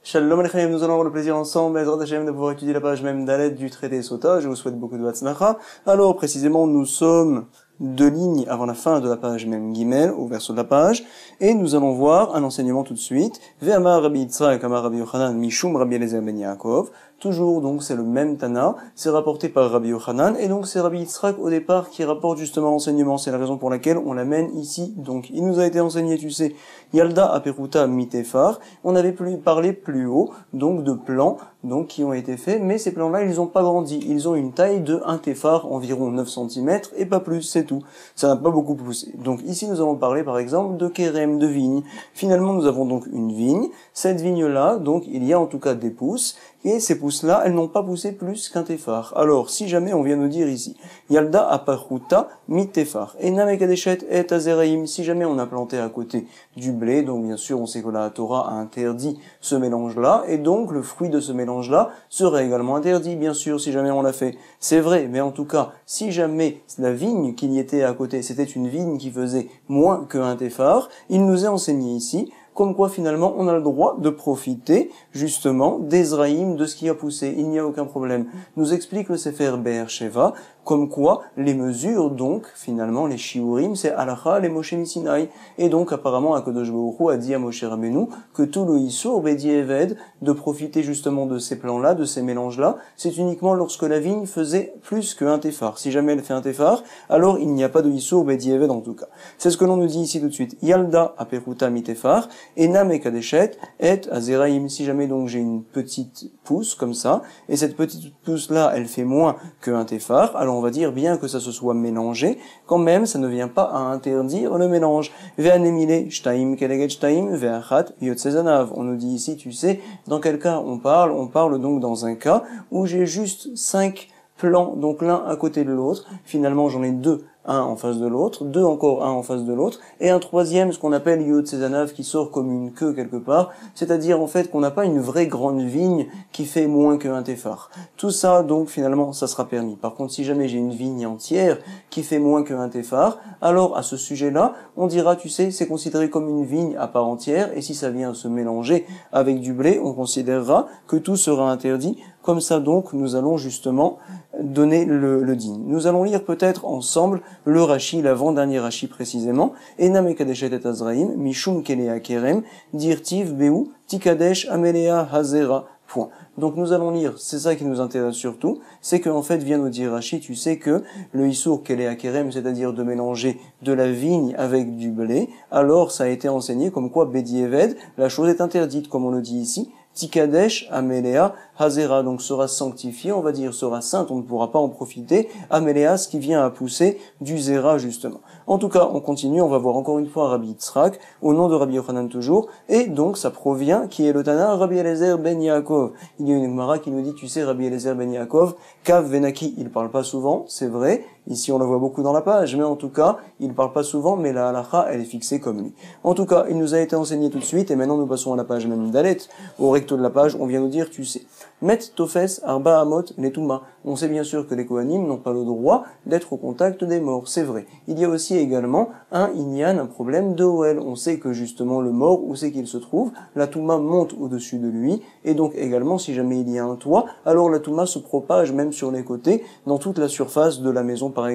Shalom Aleichem, nous allons avoir le plaisir ensemble, Ezrat Hashem, de pouvoir étudier la page même d'Alet du traité Sota. Je vous souhaite beaucoup de Hatzlacha. Alors, précisément, nous sommes 2 lignes avant la fin de la page même Gimel, au verso de la page, et nous allons voir un enseignement tout de suite. Ve'amar Rabbi Yitzhak, amar Rabbi Yochanan, mishum Rabbi Eliezer ben Yaakov. Toujours, donc, c'est le même Tana, c'est rapporté par Rabbi Yochanan, et donc c'est Rabbi Yitzhak au départ qui rapporte justement l'enseignement. C'est la raison pour laquelle on l'amène ici. Donc, il nous a été enseigné, tu sais, Yalda aperuta mitefar. On avait parlé plus haut, donc de plans, donc qui ont été faits, mais ces plans-là, ils n'ont pas grandi. Ils ont une taille de 1 téphar, environ 9 cm, et pas plus, c'est tout. Ça n'a pas beaucoup poussé. Donc ici, nous allons parler, par exemple, de kérem, de vigne. Finalement, nous avons donc une vigne. Cette vigne-là, donc, il y a en tout cas des pousses, et ces pousses-là, elles n'ont pas poussé plus qu'un téphar. Alors, si jamais on vient nous dire ici, Yalda aparuta mitefar, et namekadeshet et azeraim, si jamais on a planté à côté du blé, donc bien sûr, on sait que la Torah a interdit ce mélange-là, et donc le fruit de ce mélange-là serait également interdit, bien sûr, si jamais on l'a fait. C'est vrai, mais en tout cas, si jamais la vigne qui y était à côté, c'était une vigne qui faisait moins qu'un téphar, il nous est enseigné ici, comme quoi finalement on a le droit de profiter justement d'Ezraïm, de ce qui a poussé, il n'y a aucun problème. Nous explique le Sefer Be'er Sheva, comme quoi les mesures, donc finalement les shiurim, c'est Halacha, les Moshe Misinaï, et donc apparemment Akadosh Baruch Hu a dit à Moshe Rabbeinu que tout le Issour Bedi Eved, de profiter justement de ces plans-là, de ces mélanges-là, c'est uniquement lorsque la vigne faisait plus qu'un téphar. Si jamais elle fait un téphar, alors il n'y a pas de Issour Bedi Eved en tout cas. C'est ce que l'on nous dit ici tout de suite. Yalda aperuta mitefar, Enam et Kadeshet et Azeraim. Si jamais donc j'ai une petite pousse comme ça, et cette petite pousse là, elle fait moins qu'un téphar, alors on va dire bien que ça se soit mélangé, quand même ça ne vient pas à interdire le mélange. Ve'anemile shtaim keleged shtaim ve'achat yotzezanav. On nous dit ici, tu sais, dans quel cas on parle donc dans un cas où j'ai juste 5 plans, donc l'un à côté de l'autre. Finalement j'en ai 2. Un en face de l'autre, 2 encore un en face de l'autre, et un troisième, ce qu'on appelle Yod Sezanav, qui sort comme une queue quelque part, c'est-à-dire en fait qu'on n'a pas une vraie grande vigne qui fait moins qu'un téphar. Tout ça, donc finalement, ça sera permis. Par contre, si jamais j'ai une vigne entière qui fait moins qu'un téphar, alors à ce sujet-là, on dira, tu sais, c'est considéré comme une vigne à part entière, et si ça vient se mélanger avec du blé, on considérera que tout sera interdit. Comme ça, donc, nous allons justement donner le digne. Nous allons lire peut-être ensemble le Rashi, l'avant-dernier Rashi précisément, Enam ekadeshet et Azraim, Mishum kelea kerem, dirtiv beu, tikadesh amelea hazera. Point. Donc nous allons lire, c'est ça qui nous intéresse surtout, c'est qu'en fait vient nous dire Rashi, tu sais que le Issour kelea kerem, c'est-à-dire de mélanger de la vigne avec du blé, alors ça a été enseigné comme quoi Bedi Eved, la chose est interdite, comme on le dit ici, Tikadesh, Amelea, Hazera, donc sera sanctifié, on va dire sera sainte, on ne pourra pas en profiter. Amelea, ce qui vient à pousser du Zera, justement. En tout cas, on continue, on va voir encore une fois Rabbi Yitzhak, au nom de Rabbi Yochanan toujours, et donc ça provient, qui est le Tana, Rabbi Eliezer ben Yaakov. Il y a une Gemara qui nous dit, tu sais, Rabbi Eliezer ben Yaakov, Kav Venaki, il parle pas souvent, c'est vrai, ici on le voit beaucoup dans la page, mais en tout cas, il parle pas souvent, mais la halacha, elle est fixée comme lui. En tout cas, il nous a été enseigné tout de suite, et maintenant nous passons à la page même d'Alet, au recto de la page, on vient nous dire, tu sais, Met Tofes Arba Amot Netuma. On sait bien sûr que les Kohanim n'ont pas le droit d'être au contact des morts, c'est vrai. Il y a aussi également un inyan, un problème de Oel. On sait que justement le mort, où c'est qu'il se trouve, la Touma monte au-dessus de lui, et donc également si jamais il y a un toit, alors la Touma se propage même sur les côtés, dans toute la surface de la maison par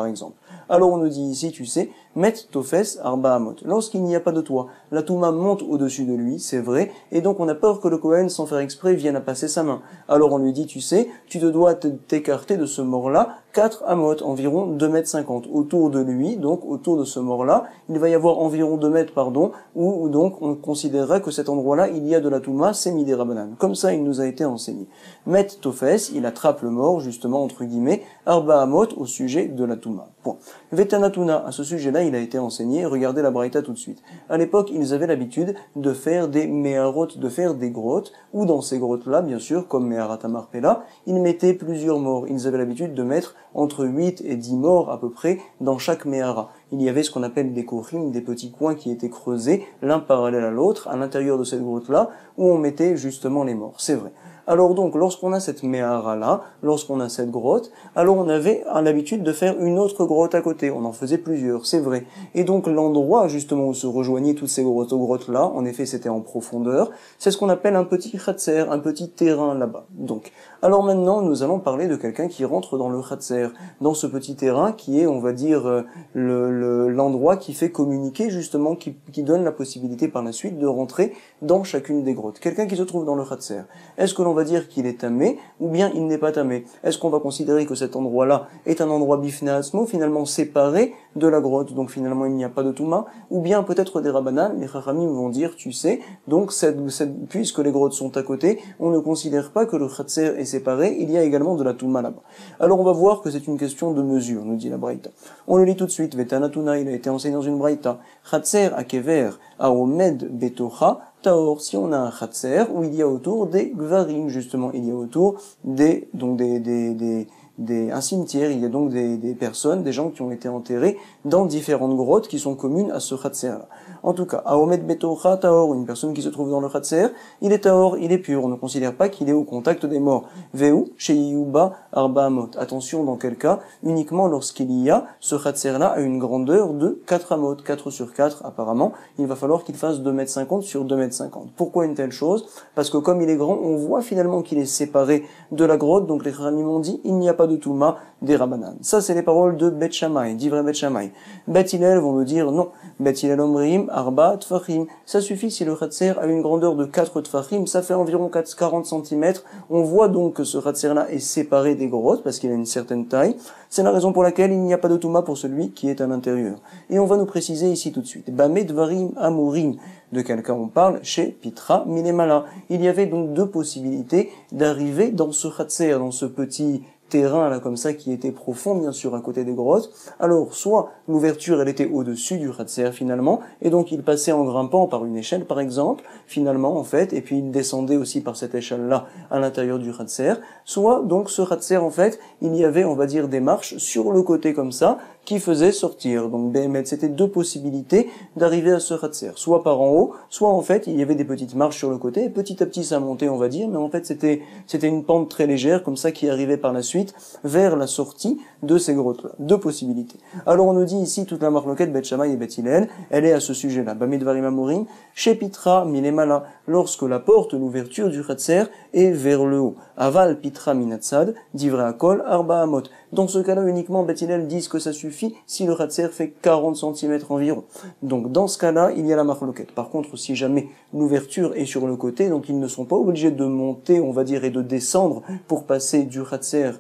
exemple. Alors on nous dit ici, tu sais, Met Tofes Arba Amot. Lorsqu'il n'y a pas de toit, la Touma monte au-dessus de lui, c'est vrai, et donc on a peur que le Kohen, sans faire exprès, vienne à passer sa main. Alors on lui dit, tu sais, tu te dois t'écarter de ce mort-là 4 amot, environ 2,50 m. Autour de lui, donc autour de ce mort-là, il va y avoir environ 2 mètres, où donc on considérerait que cet endroit-là, il y a de la Touma, c'est Midé Rabanan. Comme ça, il nous a été enseigné. Met Tofes, il attrape le mort, justement, entre guillemets, Arba Amot, au sujet de la Touma. Point. Vetanatuna, à ce sujet-là, il a été enseigné, regardez la Braïta tout de suite. À l'époque, ils avaient l'habitude de faire des meharot, de faire des grottes, où dans ces grottes-là, bien sûr, comme Meharat Amarpela, ils mettaient plusieurs morts. Ils avaient l'habitude de mettre entre 8 et 10 morts à peu près dans chaque Mehara. Il y avait ce qu'on appelle des korim, des petits coins qui étaient creusés, l'un parallèle à l'autre, à l'intérieur de cette grotte-là, où on mettait justement les morts. C'est vrai. Alors donc, lorsqu'on a cette Mehara là, lorsqu'on a cette grotte, alors on avait l'habitude de faire une autre grotte à côté. On en faisait plusieurs, c'est vrai. Et donc l'endroit justement où se rejoignaient toutes ces grottes là, en effet c'était en profondeur, c'est ce qu'on appelle un petit khatser, un petit terrain là-bas. Donc, alors maintenant nous allons parler de quelqu'un qui rentre dans le khatser, dans ce petit terrain qui est, on va dire, l'endroit qui fait communiquer justement, qui donne la possibilité par la suite de rentrer dans chacune des grottes. Quelqu'un qui se trouve dans le khatser, est-ce que l'on va dire qu'il est tamé ou bien il n'est pas tamé? Est-ce qu'on va considérer que cet endroit-là est un endroit bifneasmo, finalement séparé de la grotte, donc finalement il n'y a pas de touma, ou bien peut-être des rabbanan, les chachamim vont dire, tu sais, donc puisque les grottes sont à côté, on ne considère pas que le khatser est séparé, il y a également de la touma là-bas. Alors on va voir que c'est une question de mesure, nous dit la braïta. On le lit tout de suite, Vetanatuna, il a été enseigné dans une braïta, khatser akever aomed betocha taor, si on a un khatser où il y a autour des gvarim, justement, il y a autour un cimetière, il y a donc des personnes, des gens qui ont été enterrés dans différentes grottes qui sont communes à ce khatser-là. En tout cas, Aomed Betocha Taor, une personne qui se trouve dans le khatser, il est Taor, il est pur, on ne considère pas qu'il est au contact des morts. Veu, Sheyuba, Arba Amot. Attention, dans quel cas? Uniquement lorsqu'il y a, ce khatser-là a une grandeur de 4 amot, 4 sur 4 apparemment, il va falloir qu'il fasse 2,50 m sur 2,50 m. Pourquoi une telle chose? Parce que comme il est grand, on voit finalement qu'il est séparé de la grotte, donc les Khamim ont dit, il n'y a pas de Touma des Rabbanan. Ça, c'est les paroles de Bet Shammai, d'Ivre Bet Shammai. Bet Hillel vont nous dire non. Bet Hillel Omrim, Arba, Tfachim. Ça suffit si le Khatser a une grandeur de 4 Tfachim, ça fait environ 40 cm. On voit donc que ce Khatser-là est séparé des grottes parce qu'il a une certaine taille. C'est la raison pour laquelle il n'y a pas de Touma pour celui qui est à l'intérieur. Et on va nous préciser ici tout de suite. Bamé Dvarim Amurim. De quel cas on parle? Chez Pitra Minemala. Il y avait donc deux possibilités d'arriver dans ce Khatser, dans ce petit terrain là comme ça qui était profond bien sûr à côté des grottes. Alors soit l'ouverture elle était au-dessus du khatser finalement et donc il passait en grimpant par une échelle par exemple finalement en fait et puis il descendait aussi par cette échelle là à l'intérieur du khatser. Soit donc ce khatser en fait il y avait on va dire des marches sur le côté comme ça qui faisaient sortir. Donc Béhémet, c'était deux possibilités d'arriver à ce khatser, soit par en haut, soit en fait il y avait des petites marches sur le côté et petit à petit ça montait on va dire, mais en fait c'était une pente très légère comme ça qui arrivait par la suite vers la sortie de ces grottes-là. Deux possibilités. Alors on nous dit ici toute la marloquette Bet Shammai et Bet Hillel, elle est à ce sujet-là. Bamidvarim Amorim, chez Pitra Minemala, lorsque la porte, l'ouverture du khatser est vers le haut. Aval Pitra Minatsad, d'Ivre Akol, Arba Amot. Dans ce cas-là, uniquement Bet Hillel disent que ça suffit si le khatser fait 40 cm environ. Donc dans ce cas-là, il y a la marloquette. Par contre, si jamais l'ouverture est sur le côté, donc ils ne sont pas obligés de monter, on va dire, et de descendre pour passer du khatser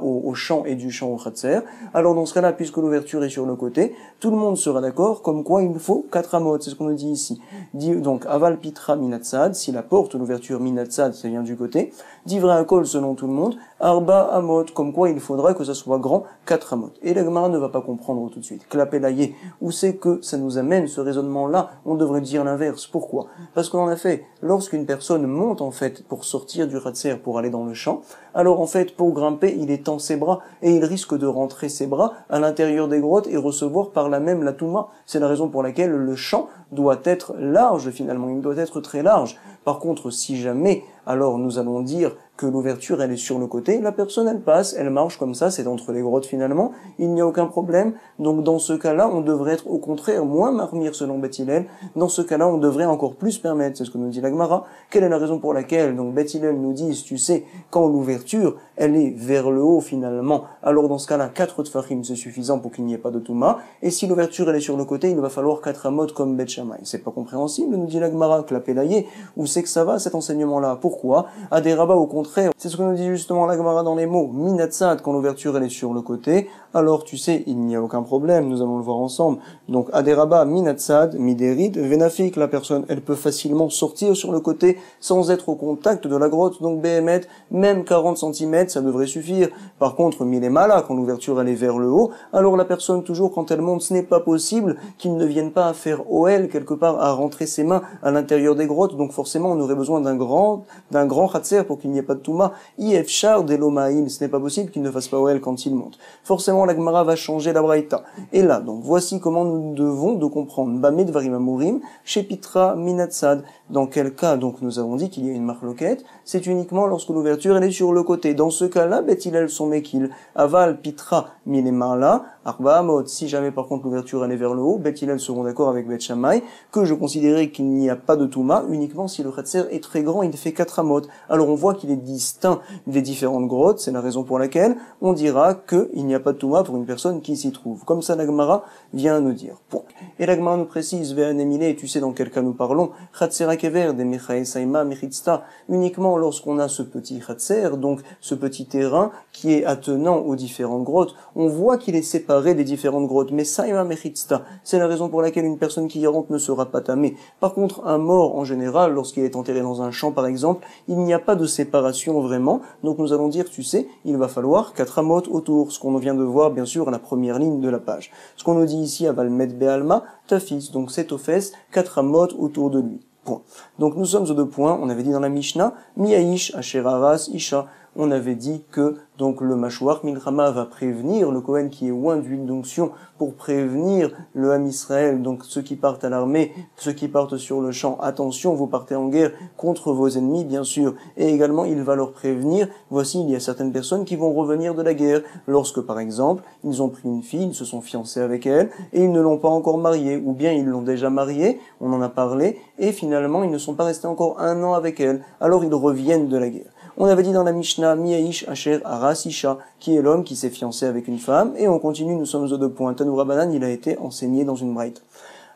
au champ et du champ au khatser. Alors dans ce cas-là, puisque l'ouverture est sur le côté, tout le monde sera d'accord comme quoi il faut 4 amot, c'est ce qu'on nous dit ici. Donc aval pitra minatsad, si la porte, l'ouverture minatsad, ça vient du côté, d'ivre un col selon tout le monde, arba amot, comme quoi il faudra que ça soit grand 4 amot. Et la Gemara ne va pas comprendre tout de suite. Klapelaye, où c'est que ça nous amène ce raisonnement-là? On devrait dire l'inverse. Pourquoi? Parce qu'en effet, lorsqu'une personne monte en fait pour sortir du khatser pour aller dans le champ, alors en fait pour grimper il étend ses bras et il risque de rentrer ses bras à l'intérieur des grottes et recevoir par là même la touma. C'est la raison pour laquelle le champ doit être large finalement, il doit être très large. Par contre, si jamais, alors nous allons dire que l'ouverture elle est sur le côté, la personne elle passe, elle marche comme ça, c'est entre les grottes finalement, il n'y a aucun problème. Donc dans ce cas-là, on devrait être au contraire moins marmire selon Bet Hillel. Dans ce cas-là, on devrait encore plus permettre, c'est ce que nous dit la Gemara. Quelle est la raison pour laquelle donc Bet Hillel nous dit, tu sais, quand l'ouverture elle est vers le haut finalement, alors dans ce cas-là, 4 tfachim c'est suffisant pour qu'il n'y ait pas de touma. Et si l'ouverture elle est sur le côté, il va falloir 4 amot comme Bet Shammai. C'est pas compréhensible, nous dit la Gemara, Klapelaye, où c'est que ça va cet enseignement-là? Pourquoi? À des rabats au contraire, c'est ce que nous dit justement la Gemara dans les mots, minatsad, quand l'ouverture elle est sur le côté, alors tu sais, il n'y a aucun problème, nous allons le voir ensemble. Donc Aderaba minatsad, miderid, venafik, la personne elle peut facilement sortir sur le côté sans être au contact de la grotte, donc Béhémet, même 40 cm ça devrait suffire. Par contre, milemala, quand l'ouverture elle est vers le haut, alors la personne toujours quand elle monte, ce n'est pas possible qu'il ne vienne pas à faire OL quelque part, à rentrer ses mains à l'intérieur des grottes, donc forcément on aurait besoin d'un grand khatser pour qu'il n'y ait pas de touma. Ifchar delomaïl, ce n'est pas possible qu'il ne fasse pas OL quand il monte. Forcément finalement la Gemara va changer la Braïta. Et là, donc, voici comment nous devons de comprendre. Bamé Dvarim Amurim, chez Pitra Minatsad. Dans quel cas, donc, nous avons dit qu'il y a une marloquette, c'est uniquement lorsque l'ouverture, elle est sur le côté. Dans ce cas-là, Bet Hillel son Mekil, Aval Pitra Minemala, Arba Amot. Si jamais, par contre, l'ouverture, elle est vers le haut, Bet Hillel seront d'accord avec Bet Shammai, que je considérais qu'il n'y a pas de Touma, uniquement si le Khatser est très grand, il fait 4 amot. Alors, on voit qu'il est distinct des différentes grottes, c'est la raison pour laquelle on dira qu'il n'y a pas de Touma pour une personne qui s'y trouve. Comme ça, la Gemara vient nous dire. Point. Et la Gemara nous précise, Ve'anemile, tu sais dans quel cas nous parlons, Khatser Kever, des Mechae Saima, Mechitzta, uniquement lorsqu'on a ce petit Khatser, donc ce petit terrain qui est attenant aux différentes grottes, on voit qu'il est séparé des différentes grottes, mais Saima Mechitzta, c'est la raison pour laquelle une personne qui y rentre ne sera pas tamée. Par contre, un mort, en général, lorsqu'il est enterré dans un champ, par exemple, il n'y a pas de séparation vraiment, donc nous allons dire, tu sais, il va falloir 4 amot autour, ce qu'on vient de voir, bien sûr, à la première ligne de la page. Ce qu'on nous dit ici, Avalmet Be'alma, Tafis, donc c'est aux fesses, 4 amot autour de lui. Point. Donc nous sommes aux 2 points, on avait dit dans la Mishnah, Miaïsh, Asheraras, Isha, on avait dit que donc le mâchoire Milchama va prévenir le Kohen qui est oint d'huile d'onction pour prévenir le Ham Israël, donc ceux qui partent à l'armée, ceux qui partent sur le champ, attention, vous partez en guerre contre vos ennemis, bien sûr, et également il va leur prévenir, voici, il y a certaines personnes qui vont revenir de la guerre, lorsque par exemple, ils ont pris une fille, ils se sont fiancés avec elle, et ils ne l'ont pas encore mariée, ou bien ils l'ont déjà mariée, on en a parlé, et finalement ils ne sont pas restés encore 1 an avec elle, alors ils reviennent de la guerre. On avait dit dans la Mishnah, Miaïsh Asher Aras Isha, qui est l'homme qui s'est fiancé avec une femme, et on continue, nous sommes aux 2 points. Tanoura Banan, il a été enseigné dans une braïta.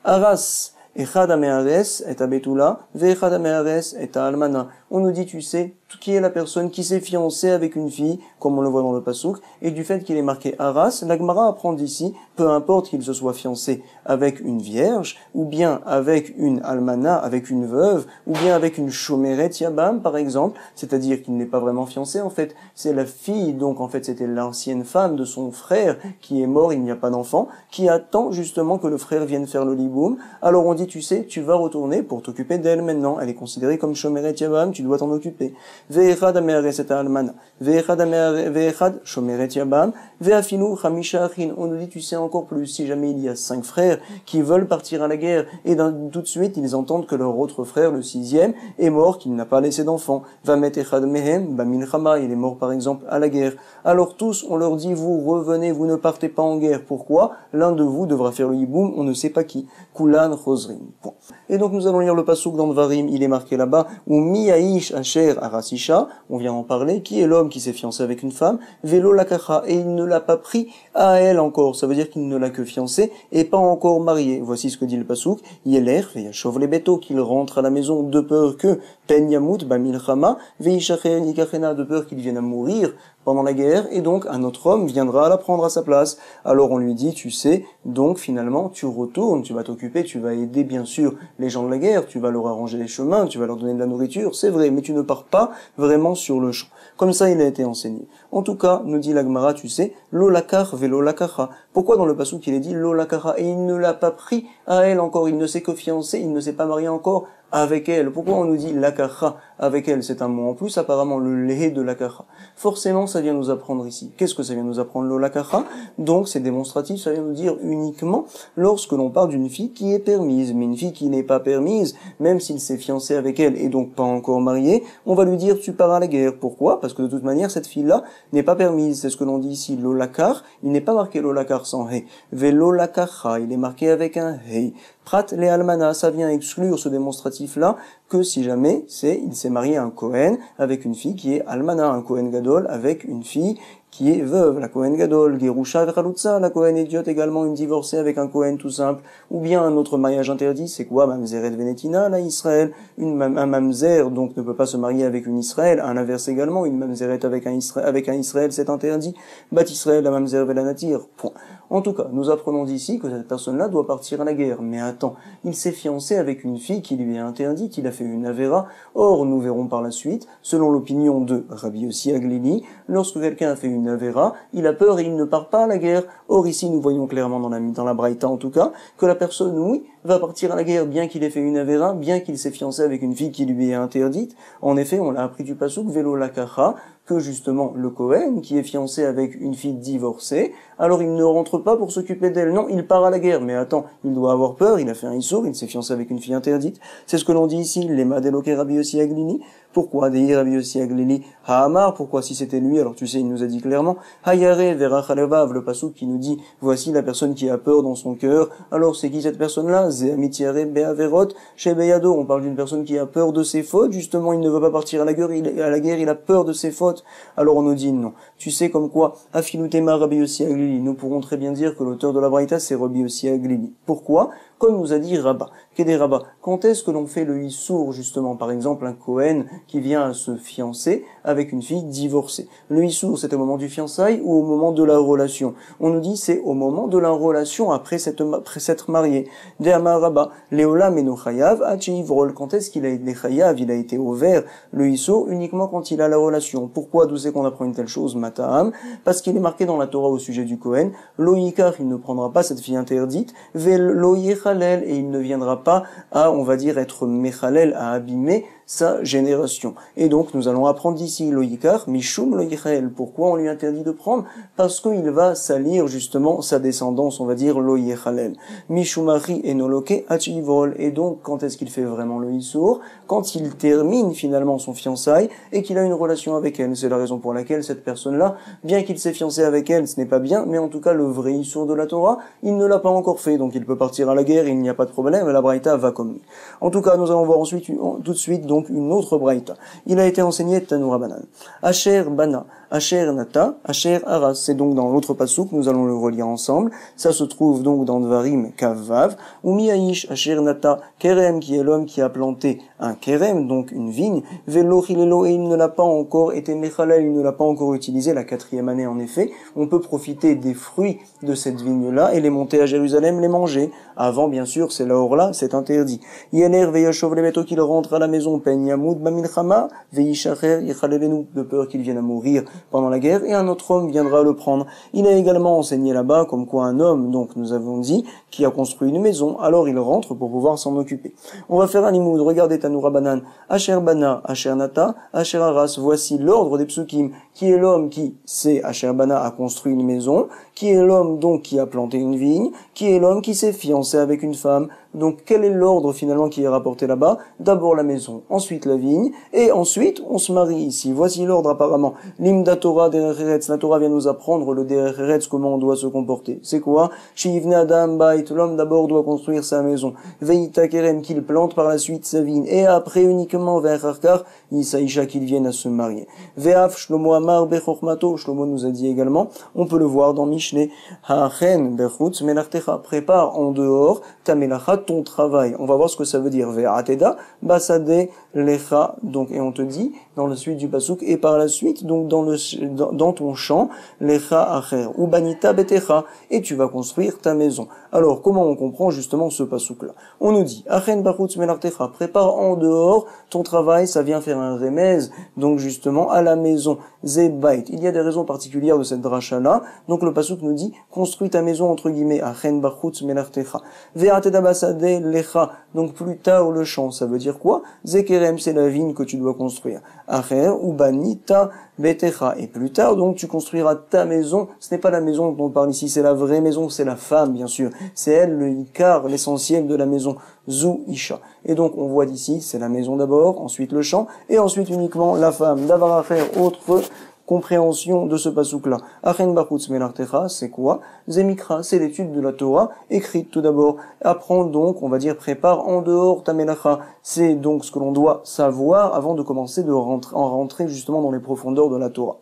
Aras, Echad Amehares, et Abetula, Ve'echad Amehares, et Almana. On nous dit, tu sais, qui est la personne qui s'est fiancée avec une fille, comme on le voit dans le Passouk, et du fait qu'il est marqué Aras, la Gemara apprend d'ici, peu importe qu'il se soit fiancé avec une vierge, ou bien avec une almana, avec une veuve, ou bien avec une shomeret yabam, par exemple, c'est-à-dire qu'il n'est pas vraiment fiancé, en fait, c'est la fille, donc en fait c'était l'ancienne femme de son frère qui est mort, il n'y a pas d'enfant, qui attend justement que le frère vienne faire le liboum. Alors on dit, tu sais, tu vas retourner pour t'occuper d'elle maintenant, elle est considérée comme shomeret yabam, tu dois t'en occuper. Ve'echad amehares et almana, ve'echad shomeret yabam, ve'afilu chamisha achin. On nous dit, tu sais encore plus, si jamais il y a 5 frères qui veulent partir à la guerre, et tout de suite ils entendent que leur autre frère, le 6e, est mort, qu'il n'a pas laissé d'enfant. Va met echad mehem, bamilchama, il est mort par exemple à la guerre. Alors tous, on leur dit, vous revenez, vous ne partez pas en guerre. Pourquoi? L'un de vous devra faire le hiboum, on ne sait pas qui. Kulan chosrim. Point. Et donc nous allons lire le passouk dans Dvarim, il est marqué là-bas, ou miaïsh asher arasisha, on vient en parler, qui est l'homme qui s'est fiancé avec une femme, velo lakacha, et il ne l'a pas pris à elle encore, ça veut dire qu'il ne l'a que fiancé et pas encore marié. Voici ce que dit le passouk, yeler veyachov les beto, qu'il rentre à la maison de peur que pen yamut bamilchama veishacher nikachena, de peur qu'il vienne à mourir pendant la guerre, et donc un autre homme viendra la prendre à sa place. Alors on lui dit, tu sais, donc finalement tu retournes, tu vas t'occuper, tu vas aider bien sûr les gens de la guerre, tu vas leur arranger les chemins, tu vas leur donner de la nourriture, c'est vrai, mais tu ne pars pas vraiment sur le champ. Comme ça il a été enseigné. En tout cas, nous dit la Gemara, tu sais, lo lakar velo lakacha. Pourquoi dans le passouk il est dit lo lakacha, et il ne l'a pas pris à elle encore, il ne s'est que fiancé, il ne s'est pas marié encore avec elle. Pourquoi on nous dit lakacha avec elle? C'est un mot en plus, apparemment le lé de lakacha. Forcément, ça vient nous apprendre ici. Qu'est-ce que ça vient nous apprendre, le lakacha? Donc, c'est démonstratif, ça vient nous dire uniquement lorsque l'on parle d'une fille qui est permise. Mais une fille qui n'est pas permise, même s'il s'est fiancé avec elle et donc pas encore marié, on va lui dire tu pars à la guerre. Pourquoi? Parce que de toute manière, cette fille-là n'est pas permise. C'est ce que l'on dit ici, l'olakar. Il n'est pas marqué l'olakar sans hei. Velolakacha, il est marqué avec un hei. Prat le almana, ça vient exclure ce démonstratif-là, que si jamais il s'est marié à un Kohen avec une fille qui est almana, un Kohen gadol avec une fille qui est veuve, la Kohen gadol, gerusha veralutza, la Kohen idiote également, une divorcée avec un Kohen tout simple, ou bien un autre mariage interdit, c'est quoi? Mamzeret venetina, la Israël, un mamzer, donc ne peut pas se marier avec une Israël, un inverse également, une mamzeret avec un Israël, c'est interdit, bat Israël, la mamzer velanatir, point. En tout cas, nous apprenons d'ici que cette personne-là doit partir à la guerre. Mais attends, il s'est fiancé avec une fille qui lui est interdite, il a fait une avéra. Or, nous verrons par la suite, selon l'opinion de Rabbi Yossi Aglili, lorsque quelqu'un a fait une avéra, il a peur et il ne part pas à la guerre. Or, ici, nous voyons clairement dans la Braïta en tout cas, que la personne, oui, va partir à la guerre bien qu'il ait fait une avéra, bien qu'il s'est fiancé avec une fille qui lui est interdite. En effet, on l'a appris du pasuk Velo Lakacha, que justement le Kohen, qui est fiancé avec une fille divorcée, alors il ne rentre pas pour s'occuper d'elle. Non, il part à la guerre. Mais attends, il doit avoir peur, il a fait un issour, il s'est fiancé avec une fille interdite. C'est ce que l'on dit ici, lema deloke Rabbi Yossi Aglili. Pourquoi Dehi Rabbi Yossi Aglili Ha'amar? Pourquoi si c'était lui? Alors tu sais, il nous a dit clairement, Hayare verachalevav, le pasuk qui nous dit, voici la personne qui a peur dans son cœur. Alors c'est qui cette personne-là? Ze'amitiare be'averot shebeyado. On parle d'une personne qui a peur de ses fautes. Justement, il ne veut pas partir à la guerre, il a peur de ses fautes. Alors on nous dit non. Tu sais comme quoi, Afilutema Rabbi Yossi Aglili, nous pourrons très bien dire que l'auteur de la Braïta c'est Rabbi Yossi Aglili. Pourquoi? Comme nous a dit Rabat. Qu'est des Rabat? Quand est-ce que l'on fait le Issour, justement? Par exemple, un Kohen qui vient à se fiancer avec une fille divorcée. Le Issour, c'est au moment du fiançailles ou au moment de la relation? On nous dit c'est au moment de la relation après s'être marié. De Amar Rabat, Léola Meno Chayav, Hachivrol. Quand est-ce qu'il a été Chayav? Il a été ouvert, le Issour, uniquement quand il a la relation. Pourquoi? D'où c'est qu'on apprend une telle chose? Mataham. Parce qu'il est marqué dans la Torah au sujet du Kohen. Loïkar, il ne prendra pas cette fille interdite. Vel Loïchalel, et il ne viendra pas à, on va dire, être Mechalel, à abîmer sa génération. Et donc, nous allons apprendre d'ici Loïkar, Mishum Loïchael. Pourquoi on lui interdit de prendre? Parce qu'il va salir, justement, sa descendance, on va dire, Loïchalel. Mishumari Enoloke Hachivol. Et donc, quand est-ce qu'il fait vraiment le Issour? Quand il termine, finalement, son fiançailles et qu'il a une relation avec elle. C'est la raison pour laquelle cette personne-là, bien qu'il s'est fiancé avec elle, ce n'est pas bien, mais en tout cas, le vrai Issour de la Torah, il ne l'a pas encore fait. Donc, il peut partir à la guerre, il n'y a pas de problème, la Braïta va comme lui. En tout cas, nous allons voir ensuite, tout de suite, donc, une autre Braïta. Il a été enseigné Tanoura Banan. Asher Bana, Asher Nata, Asher Aras. C'est donc dans l'autre passouk, nous allons le relire ensemble. Ça se trouve donc dans Dvarim Kavav, ou Miaïsh Asher Nata, Kerem, qui est l'homme qui a planté un Kerem, donc une vigne, Velo Hilelo, et il ne l'a pas encore été Mechalel, il ne l'a pas encore utilisé, la 4e année en effet. On peut profiter des fruits de cette vigne-là et les monter à Jérusalem, les manger. Avant, bien sûr, c'est la Orla, c'est interdit. Yener Veyashov Lebeto, qu'il rentre à la maison, Penyamoud Bamilchama, Veishacher Yichalelenu, de peur qu'il vienne à mourir pendant la guerre, et un autre homme viendra le prendre. Il a également enseigné là-bas, comme quoi un homme, donc nous avons dit, qui a construit une maison, alors il rentre pour pouvoir s'en occuper. On va faire un limoud, regardez Tanoura Banan, Asher Bana, Asher Nata, Asher Aras, voici l'ordre des psukim, qui est l'homme qui, c'est Asher Bana, a construit une maison, qui est l'homme donc qui a planté une vigne, qui est l'homme qui s'est fiancé avec une femme. Donc quel est l'ordre finalement qui est rapporté là-bas? D'abord la maison, ensuite la vigne, et ensuite on se marie ici. Voici l'ordre apparemment. L'imda Torah derech eretz, la Torah vient nous apprendre le derech eretz, comment on doit se comporter. C'est quoi? Shivne Adam Bait, l'homme d'abord doit construire sa maison. Veita Kerem, qu'il plante par la suite sa vigne, et après uniquement vers Harkar, Isaïcha qu'il vienne à se marier. Ve'af Shlomo Amar Bechormato, Shlomo nous a dit également, on peut le voir dans Mishneh, Ha'achen Bechutz Melartecha, prépare en dehors ta melacha, ton travail. On va voir ce que ça veut dire. Ve'ateda basade lecha. Donc, et on te dit, dans la suite du pasuk, et par la suite, donc, dans ton champ, lecha acher, ou banita betecha, et tu vas construire ta maison. Alors, comment on comprend justement ce pasuk-là? On nous dit, achen bachutz melartecha, prépare en dehors ton travail, ça vient faire un remez, donc justement, à la maison. Zebait. Il y a des raisons particulières de cette dracha-là. Donc, le pasuk nous dit, construis ta maison, entre guillemets, achen bachutz melartecha. Ve'ateda basade lecha, donc plus tard le champ, ça veut dire quoi? Zekerem, c'est la vigne que tu dois construire. Acher ou banita betecha, et plus tard donc tu construiras ta maison. Ce n'est pas la maison dont on parle ici, c'est la vraie maison, c'est la femme bien sûr. C'est elle le ikar, l'essentiel de la maison. Zu isha. Et donc on voit d'ici, c'est la maison d'abord, ensuite le champ, et ensuite uniquement la femme. D'avoir à faire autre compréhension de ce pasuk-là. Achen bachutz melartecha, c'est quoi? Zemikra, c'est l'étude de la Torah, écrite tout d'abord. Apprends donc, on va dire, prépare en dehors ta melacha. C'est donc ce que l'on doit savoir avant de commencer en rentrer justement dans les profondeurs de la Torah.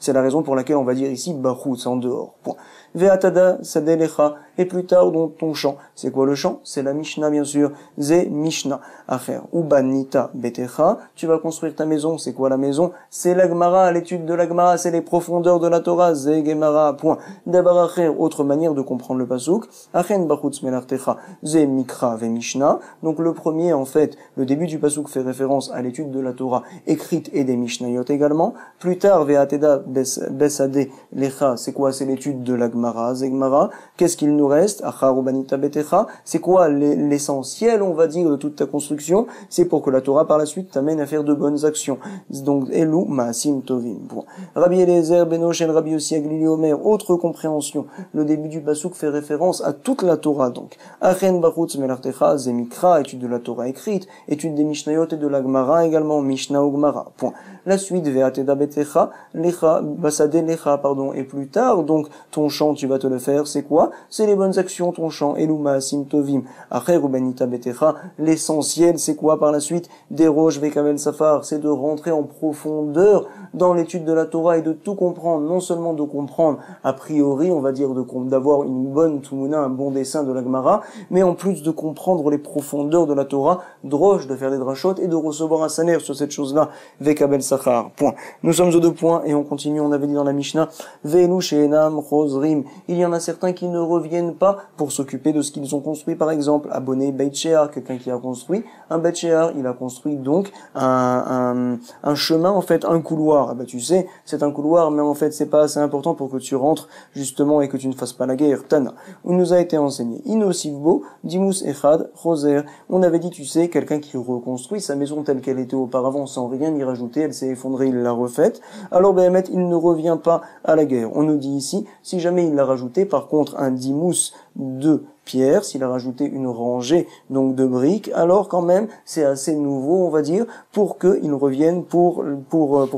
C'est la raison pour laquelle on va dire ici bachutz, en dehors. Point. Ve'atada sadelecha, et plus tard dans ton champ. C'est quoi le champ? C'est la Mishnah bien sûr. Ze Mishnah. Acher ubanita betecha, tu vas construire ta maison. C'est quoi la maison? C'est la Gemara à l'étude de de la Gemara, c'est les profondeurs de la Torah, Ze Gemara, point. Dabaracher, autre manière de comprendre le pasuk, Achen Bachutz Melartecha, Ze Mikra Ve Mishnah. Donc le premier, en fait, le début du pasuk fait référence à l'étude de la Torah écrite et des Mishnayot également. Plus tard, Ve'ateda Besade Lecha, c'est quoi? C'est l'étude de la Gemara, Ze Gemara. Qu'est-ce qu'il nous reste? Achar Ubanita Betecha, c'est quoi l'essentiel, on va dire, de toute ta construction? C'est pour que la Torah, par la suite, t'amène à faire de bonnes actions. Donc, Elu Maasim Tovim. Bon. Rabbi Eliezer Benochen, Rabbi Yossi Aglili Omer, autre compréhension. Le début du pasuk fait référence à toute la Torah, donc. Achen Bachutz Melartecha, Zemikra, étude de la Torah écrite, étude des Mishnayot et de la Gemara également, Mishnah ou Gemara. Point. La suite, Ve'ateda Betecha, Lecha, Basade Lecha, pardon, et plus tard, donc, ton chant, tu vas te le faire, c'est quoi? C'est les bonnes actions, ton chant, Elu Maasim Tovim. Acher Ubanita Betecha, l'essentiel, c'est quoi par la suite? Déroge Vekavel Safar, c'est de rentrer en profondeur dans l'étude de la Torah et de tout comprendre, non seulement de comprendre a priori, on va dire d'avoir une bonne Tumuna, un bon dessin de la Gemara, mais en plus de comprendre les profondeurs de la Torah, droche de faire des drachot et de recevoir un salaire sur cette chose-là, Vekabel Sachar. Point. Nous sommes aux 2 points et on continue, on avait dit dans la Mishnah, Velu Sheenam Chosrim. Il y en a certains qui ne reviennent pas pour s'occuper de ce qu'ils ont construit, par exemple, abonné Beit Shear, quelqu'un qui a construit un Beit Shear, il a construit donc un chemin, en fait, un couloir. Ah bah tu sais, c'est un couloir, mais en fait c'est pas assez important pour que tu rentres justement et que tu ne fasses pas la guerre. Tana. On nous a été enseigné. Inosivbo, Dimus Echad, Roser. On avait dit, tu sais, quelqu'un qui reconstruit sa maison telle qu'elle était auparavant sans rien y rajouter, elle s'est effondrée, il l'a refaite. Alors Behemet, il ne revient pas à la guerre. On nous dit ici, si jamais il l'a rajouté, par contre, un Dimus de pierre, s'il a rajouté une rangée donc de briques, alors quand même c'est assez nouveau, on va dire, pour qu'il revienne pour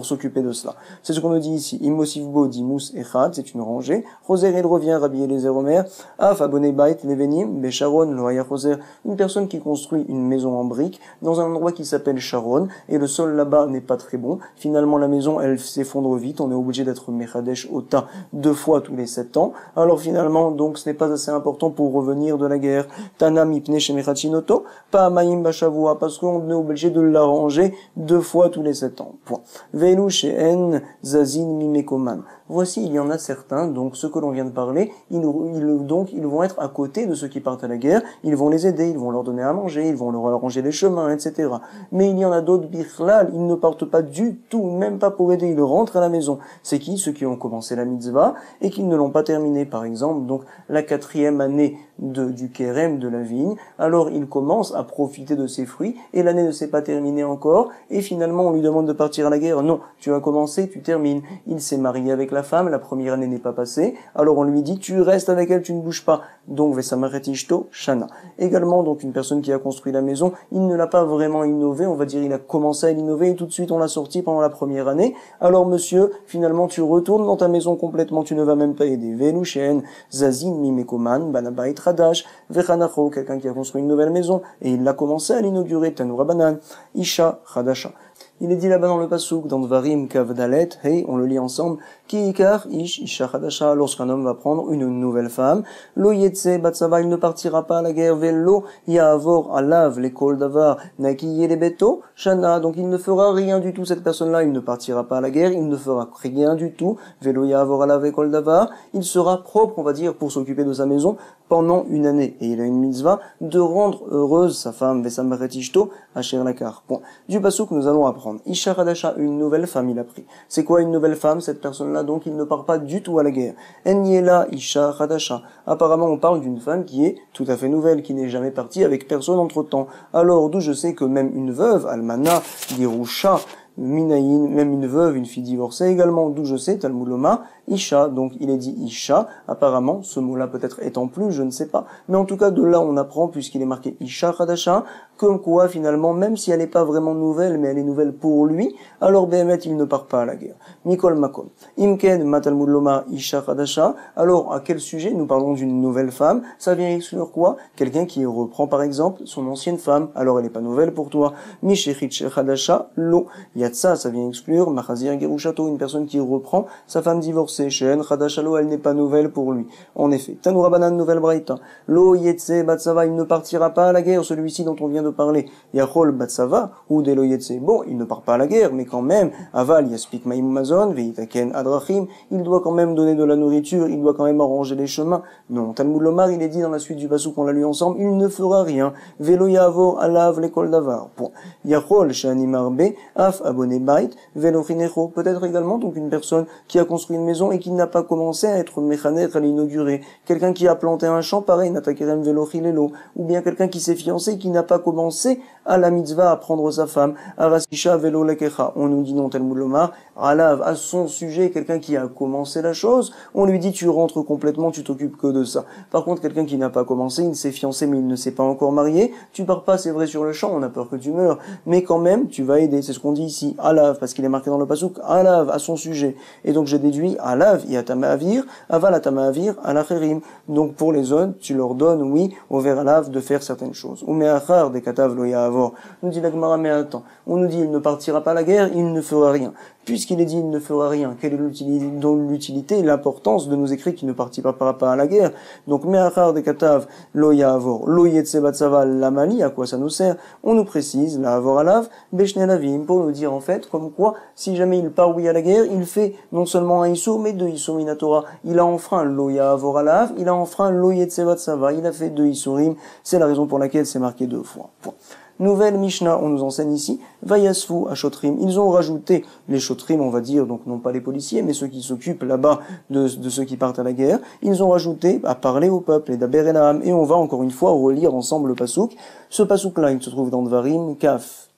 s'occuper de cela. C'est ce qu'on nous dit ici. Imosivbo dimus echad, c'est une rangée. Roser, il revient, Rabbi Eliezer Omer. Af abonné bait levenim besharon loaya roser. Une personne qui construit une maison en briques dans un endroit qui s'appelle Sharon et le sol là-bas n'est pas très bon. Finalement la maison elle s'effondre vite. On est obligé d'être mechadesh ota 2 fois tous les 7 ans. Alors finalement donc ce n'est pas assez important pour revenir de la guerre. Tana mipne shemechachinoto, pa maim bashavua, parce qu'on est obligé de l'arranger 2 fois tous les 7 ans. Point. Velu sheen zazin mimekoman. Voici, il y en a certains, donc ceux que l'on vient de parler, ils vont être à côté de ceux qui partent à la guerre, ils vont les aider, ils vont leur donner à manger, ils vont leur arranger les chemins, etc. Mais il y en a d'autres, bichlal, ils ne partent pas du tout, même pas pour aider, ils rentrent à la maison. C'est qui? Ceux qui ont commencé la mitzvah et qui ne l'ont pas terminée, par exemple, donc la 4e année du kérem, de la vigne, alors il commence à profiter de ses fruits, et l'année ne s'est pas terminée encore, et finalement on lui demande de partir à la guerre. Non, tu as commencé, tu termines. Il s'est marié avec la femme, la première année n'est pas passée, alors on lui dit tu restes avec elle, tu ne bouges pas. Donc Vesamaretichto Shana. Également donc une personne qui a construit la maison, il ne l'a pas vraiment innové, on va dire il a commencé à l'innover et tout de suite on l'a sorti pendant la première année. Alors monsieur, finalement tu retournes dans ta maison complètement, tu ne vas même pas aider. Velushen Zazin Mimekoman Banabait Radash Vechanacho, quelqu'un qui a construit une nouvelle maison et il l'a commencé à l'inaugurer, Tanura Banan Isha Radasha. Il est dit là-bas dans le pasuk, dans Dvarim Kavdalet, hey, on le lit ensemble, Ki ikar ish isha chadasha, lorsqu'un homme va prendre une nouvelle femme, lo yetse batsava, il ne partira pas à la guerre, velo yavor alav l'école davar, naki yelebeto, shana, donc il ne fera rien du tout, cette personne-là, il ne partira pas à la guerre, il ne fera rien du tout, velo yavor alav l'école davar, il sera propre, on va dire, pour s'occuper de sa maison pendant une année, et il a une mitzvah de rendre heureuse sa femme, vesameretishto, asher lakar. Bon, du pasuk nous allons apprendre. Isha Radasha, une nouvelle femme, il a pris. C'est quoi une nouvelle femme? Cette personne-là, donc, il ne part pas du tout à la guerre. Enyela Isha Radasha. Apparemment, on parle d'une femme qui est tout à fait nouvelle, qui n'est jamais partie avec personne entre-temps. Alors, d'où je sais que même une veuve, Almana, Girusha, Minaïn, même une veuve, une fille divorcée également, d'où je sais, Talmud Loma, Isha, donc il est dit Isha, apparemment, ce mot-là peut-être étant plus, je ne sais pas, mais en tout cas de là on apprend, puisqu'il est marqué Isha Khadasha, comme quoi finalement, même si elle n'est pas vraiment nouvelle, mais elle est nouvelle pour lui, alors Behemet il ne part pas à la guerre. Mikol Makom. Imken Matalmud Loma Isha Khadasha, alors à quel sujet nous parlons d'une nouvelle femme? Ça vient exclure quoi? Quelqu'un qui reprend par exemple son ancienne femme, alors elle n'est pas nouvelle pour toi. Mishechit Khadasha, lo. Yatsa, ça vient exclure Machazir Gerushato, une personne qui reprend sa femme divorcée. Shen Khadashalo, elle n'est pas nouvelle pour lui. En effet, Tanura Banan, nouvelle Braïta. Lo Yetse Batsava, il ne partira pas à la guerre, celui-ci dont on vient de parler, Yachol Batsava, ou Deloyetse. Bon, il ne part pas à la guerre, mais quand même, Aval, Yaspik Maïm Mazon, Veitaken Adrachim, il doit quand même donner de la nourriture, il doit quand même arranger les chemins. Non, Talmud Lomar, il est dit dans la suite du pasuk qu'on l'a lu ensemble, il ne fera rien. Velo Yavor, Alav, l'école d'Avar. Bon. Yachol, Shani Marbe, Af, Abonné Bait, Velo Chinecho. Peut-être également, donc, une personne qui a construit une maison et qui n'a pas commencé à être méchaner, à l'inaugurer. Quelqu'un qui a planté un champ, pareil, Natakerem Velo Chilelo. Ou bien quelqu'un qui s'est fiancé et qui n'a pas commencé à la mitzvah à prendre sa femme. Arasisha Velo Lekecha. On nous dit non, Talmud Lomar, Alav, à son sujet, quelqu'un qui a commencé la chose, on lui dit tu rentres complètement, tu t'occupes que de ça. Par contre, quelqu'un qui n'a pas commencé, il s'est fiancé mais il ne s'est pas encore marié, tu pars pas, c'est vrai, sur le champ, on a peur que tu meurs, mais quand même, tu vas aider, c'est ce qu'on dit ici, Alav, parce qu'il est marqué dans le pasuk, Alav, à son sujet. Et donc j'ai déduit, Alav, Yatamaavir, Aval Atamaavir, Alacherim. Donc pour les autres, tu leur donnes, oui, au vers Alav de faire certaines choses. Ou Meachar, des Katav Loya Avor. Nous dit la Gemara, mais attends, on nous dit il ne partira pas à la guerre, il ne fera rien. Puisqu'il est dit il ne fera rien, quelle est l'utilité et l'importance de nous écrire qu'il ne partira pas à la guerre? Donc, Meachar de Katav, lo Yavor, lo Yetse Batsava, Lamali, à quoi ça nous sert? On nous précise, la Avor Alav, Beshne Lavim, pour nous dire en fait, comme quoi, si jamais il part oui à la guerre, il fait non seulement un Issour, mais deux Issour Minatora. Il a enfreint lo Yavor Alav, il a enfreint lo Yetse Batsava, il a fait deux Issourim, c'est la raison pour laquelle c'est marqué deux fois. Point. Nouvelle Mishnah, on nous enseigne ici, Vayasfu à Shotrim. Ils ont rajouté les Shotrim, on va dire, donc non pas les policiers, mais ceux qui s'occupent là-bas de ceux qui partent à la guerre. Ils ont rajouté à parler au peuple et d'Aber Elam. Et on va encore une fois relire ensemble le pasouk. Ce pasouk-là, il se trouve dans Dvarim, Kaf.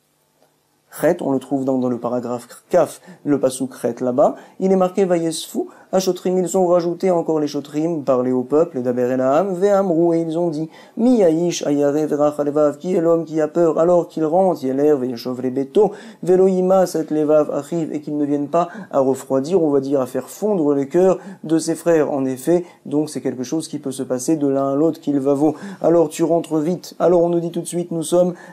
Chet, on le trouve dans le paragraphe Kaf, le pasouk Chet là-bas. Il est marqué Vayesfu. À Shotrim, ils ont rajouté encore les Shotrim, parler au peuple, et d'Aber Elam, Ve'amrou, et ils ont dit, Mi Yaïsh, Ayare, Verach, Alevav, qui est l'homme qui a peur, alors qu'il rentre, Yeler, Ve'yashov, les bétos, Veloïma, cette Levav, arrive, et qu'ils ne viennent pas à refroidir, on va dire, à faire fondre le cœur de ses frères. En effet, donc c'est quelque chose qui peut se passer de l'un à l'autre, qu'il va vaut. Alors tu rentres vite. Alors on nous dit tout de suite,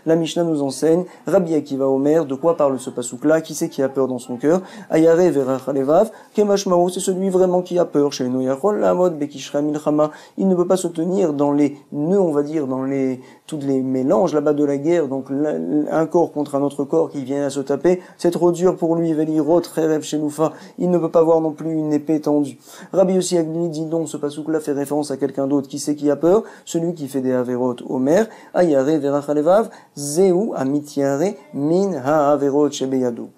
la Mishnah nous enseigne, Rabbi Akiva Omer, de quoi parle ce pasouk-là, qui c'est qui a peur dans son cœur? Ayare, Verach, Alevav, Kemashmao, c'est celui vraiment qui a peur chez Noyachol, la mode Bekishra Milchama, il ne peut pas se tenir dans les nœuds, on va dire, dans tous les mélanges là-bas de la guerre, donc un corps contre un autre corps qui vient à se taper, c'est trop dur pour lui, Veliro, Trerev Shenufa, il ne peut pas voir non plus une épée tendue. Rabbi Yossi Agni dit non, ce pasouk-là fait référence à quelqu'un d'autre, qui c'est qui a peur? Celui qui fait des Averot Omer, Ayare Verachalevav, Zeu Amitiare, Min Ha-Averot Shebeyado.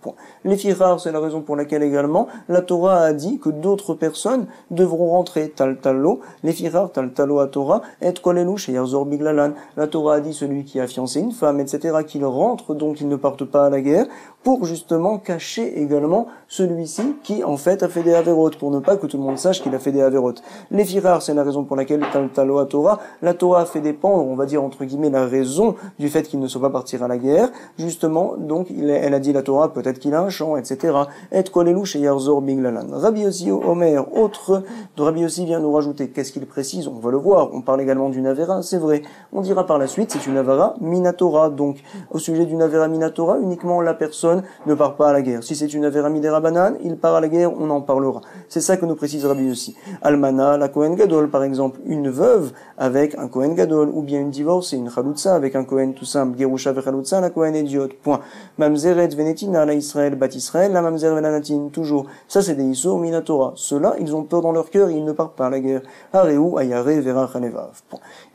Les Firar, c'est la raison pour laquelle également la Torah a dit que d'autres personnes devront rentrer Taltalo, les Firar, Taltalo à Torah, et Kolelu chez Yarzor Biglalan. La Torah a dit celui qui a fiancé une femme, etc., qu'il rentre, donc il ne parte pas à la guerre, pour justement cacher également celui-ci qui en fait a fait des Averot, pour ne pas que tout le monde sache qu'il a fait des Averot. Les Firar, c'est la raison pour laquelle Taltalo à Torah, la Torah a fait dépendre, on va dire entre guillemets, la raison du fait qu'il ne soit pas partir à la guerre, justement, donc elle a dit la Torah, peut-être qu'il a un champ, etc. Et Kolelu chez Yarzor Biglalan. Rabbi Yossi Omer, autre de Rabbi Yossi vient nous rajouter, qu'est-ce qu'il précise? On va le voir, on parle également d'une Avera, c'est vrai. On dira par la suite, c'est une Avera Minatora, donc au sujet d'une Avera Minatora, uniquement la personne ne part pas à la guerre. Si c'est une Avera Midera Banane, il part à la guerre, on en parlera. C'est ça que nous précise Rabbi Yossi. Almana, la Kohen Gadol, par exemple, une veuve avec un Kohen Gadol, ou bien une divorcée, une Chalutza avec un Kohen tout simple, Gerusha ve Chalutza, la Kohen Idiot, point. Mamzeret Venetina, la Israël, Bat Israël, la Mamzer Venanatin, toujours. Ça c'est des Issour Minatora. Ceux-là, ils ont peur dans leur cœur et ils ne partent pas à la guerre. Hareu, Ayare, Vera, Chanevav.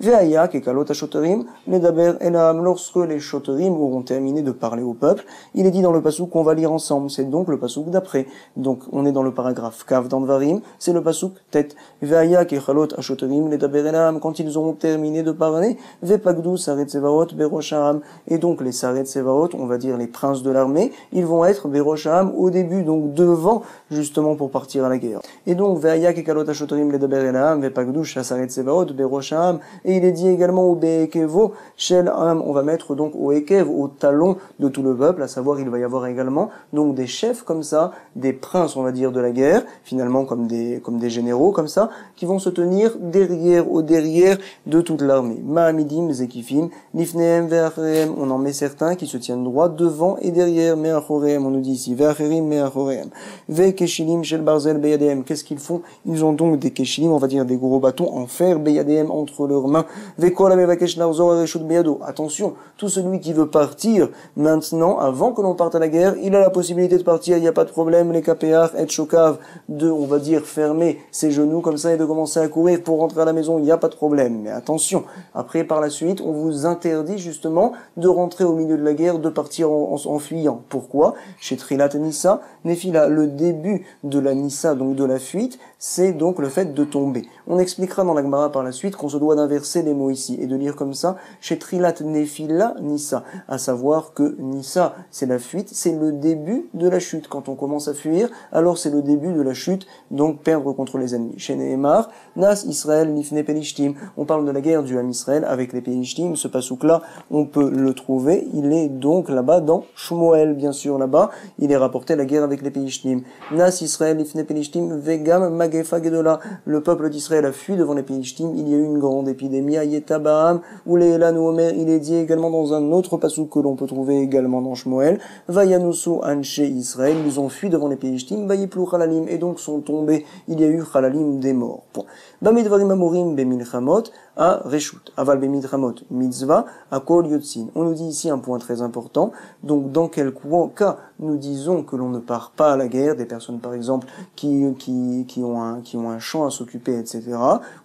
Veaya, Kekalot, Ashoterim, Medaber, Elam, lorsque les Shoterim auront terminé de parler au peuple, il est dit dans le pasouk qu'on va lire ensemble. C'est donc le pasouk d'après. Donc, on est dans le paragraphe Kav dans Dvarim, c'est le pasouk tête. Veaya, Kekalot, Ashoterim, Medaber, Elam, quand ils auront terminé de parler, Vepagdou, Saret, Sevaot, Berosham. Et donc, les Saret, Sevaot, on va dire les princes de l'armée, ils vont être Berosham au début, donc devant, justement, pour partir à la guerre. Et donc, Veaya kekalot ashotrim ledaber elam, vepagdush asaret sevaot, berosham, et il est dit également au beekevo, shel am, on va mettre donc au ekev, au talon de tout le peuple, à savoir, il va y avoir également, donc des chefs comme ça, des princes, on va dire, de la guerre, finalement, comme des généraux, comme ça, qui vont se tenir derrière, au derrière de toute l'armée. Ma'amidim, zekifim, nifneem ve'achrem, on en met certains qui se tiennent droit devant et derrière, me'achorem, on nous dit dit ici, ve'acherim me'achoreim, ve'keshilim shel barzel beyadem. Qu'est-ce qu'ils font? Ils ont donc des keshilim, on va dire des gros bâtons en fer beyadem entre leurs mains. Ve'kol hamevakesh larzor hareshut beyado. Attention, tout celui qui veut partir maintenant, avant que l'on parte à la guerre, il a la possibilité de partir, il n'y a pas de problème, les kapéar et chokav, de, on va dire, fermer ses genoux comme ça et de commencer à courir pour rentrer à la maison, il n'y a pas de problème. Mais attention, après, par la suite, on vous interdit justement de rentrer au milieu de la guerre, de partir en fuyant. Pourquoi? Chez Trilat Nissa, Nephila, le début de la Nissa, donc de la fuite, c'est donc le fait de tomber. On expliquera dans la Gemara par la suite qu'on se doit d'inverser les mots ici et de lire comme ça, chez Trilat Nephila Nissa, à savoir que Nissa, c'est la fuite, c'est le début de la chute. Quand on commence à fuir, alors c'est le début de la chute, donc perdre contre les ennemis. Chez Nehemar, Nas Israël Nifne Pelishtim, on parle de la guerre du Ham Israël avec les Pelishtim, ce pasouk-là, on peut le trouver, il est donc là-bas dans Shmuel, bien sûr, là-bas, il est rapporté la guerre avec les Pelishtim. Nas Israël Nifne Pelishtim, Vegam Magefa Gedola, le peuple d'Israël a fui devant les Pelishtim, il y a eu une grande épidémie à Yetabaham, où les Elan Omer, il est dit également dans un autre pasouk que l'on peut trouver également dans Shmuel, Vayanusu Anche Israël, ils ont fui devant les Pelishtim, Vayiplu Chalalim, et donc sont tombés, il y a eu Chalalim des morts. Point. Bamidvarim Amorim Bemilchamot, à Reshut, Aval Bemilchamot, Mitzvah, à Kol Yotzin. On nous dit ici un point très important, donc dans quel cas nous disons que l'on ne part pas à la guerre, des personnes par exemple qui ont un champ à s'occuper, etc.,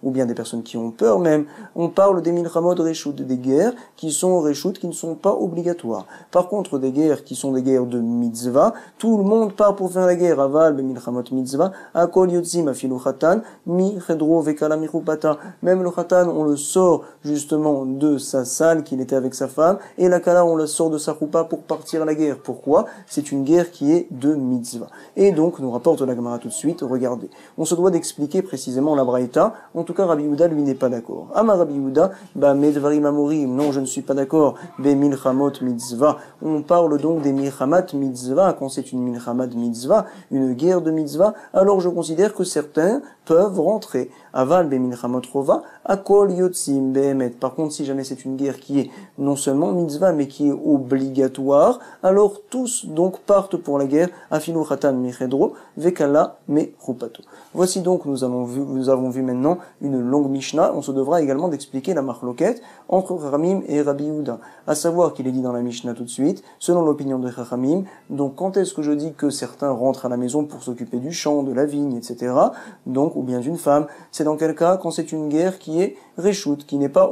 ou bien des personnes qui ont peur même, on parle des Milchamot Reshut, des guerres qui sont Reshut, qui ne sont pas obligatoires. Par contre, des guerres qui sont des guerres de Mitzvah, tout le monde part pour faire la guerre, Aval Bemilchamot Mitzvah, à Kol Yotzin, Afilu Chatan, Mi Chedro Vekala Michupata, même le Chatan, on le sort justement de sa salle qu'il était avec sa femme, et la Kala, on le sort de sa choupa pour partir à la guerre. Pourquoi? C'est une guerre qui est de mitzvah. Et donc, nous rapporte la Gemara tout de suite, regardez. On se doit d'expliquer précisément la Braïta, en tout cas Rabbi Yehuda, lui, n'est pas d'accord. Ama Rabbi Yehuda, medvarim amorim, non, je ne suis pas d'accord, be milchamot mitzvah. On parle donc des milchamat mitzvah, quand c'est une milchamat mitzvah, une guerre de mitzvah, alors je considère que certains peuvent rentrer. Aval be milchamot rova, akol yotzim behemet. Par contre, si jamais c'est une guerre qui est non seulement mitzvah, mais qui est obligatoire, alors tous donc partent pour la guerre, afilu chatan michedro, vekala me chupato. Voici donc, nous avons vu maintenant une longue Mishnah. On se devra également d'expliquer la marloquette entre Chachamim et Rabbi Yehuda. À savoir qu'il est dit dans la Mishnah tout de suite, selon l'opinion de Chachamim, donc quand est-ce que je dis que certains rentrent à la maison pour s'occuper du champ, de la vigne, etc., donc, ou bien d'une femme, c'est dans quel cas? Quand c'est une guerre qui est reshut, qui n'est pas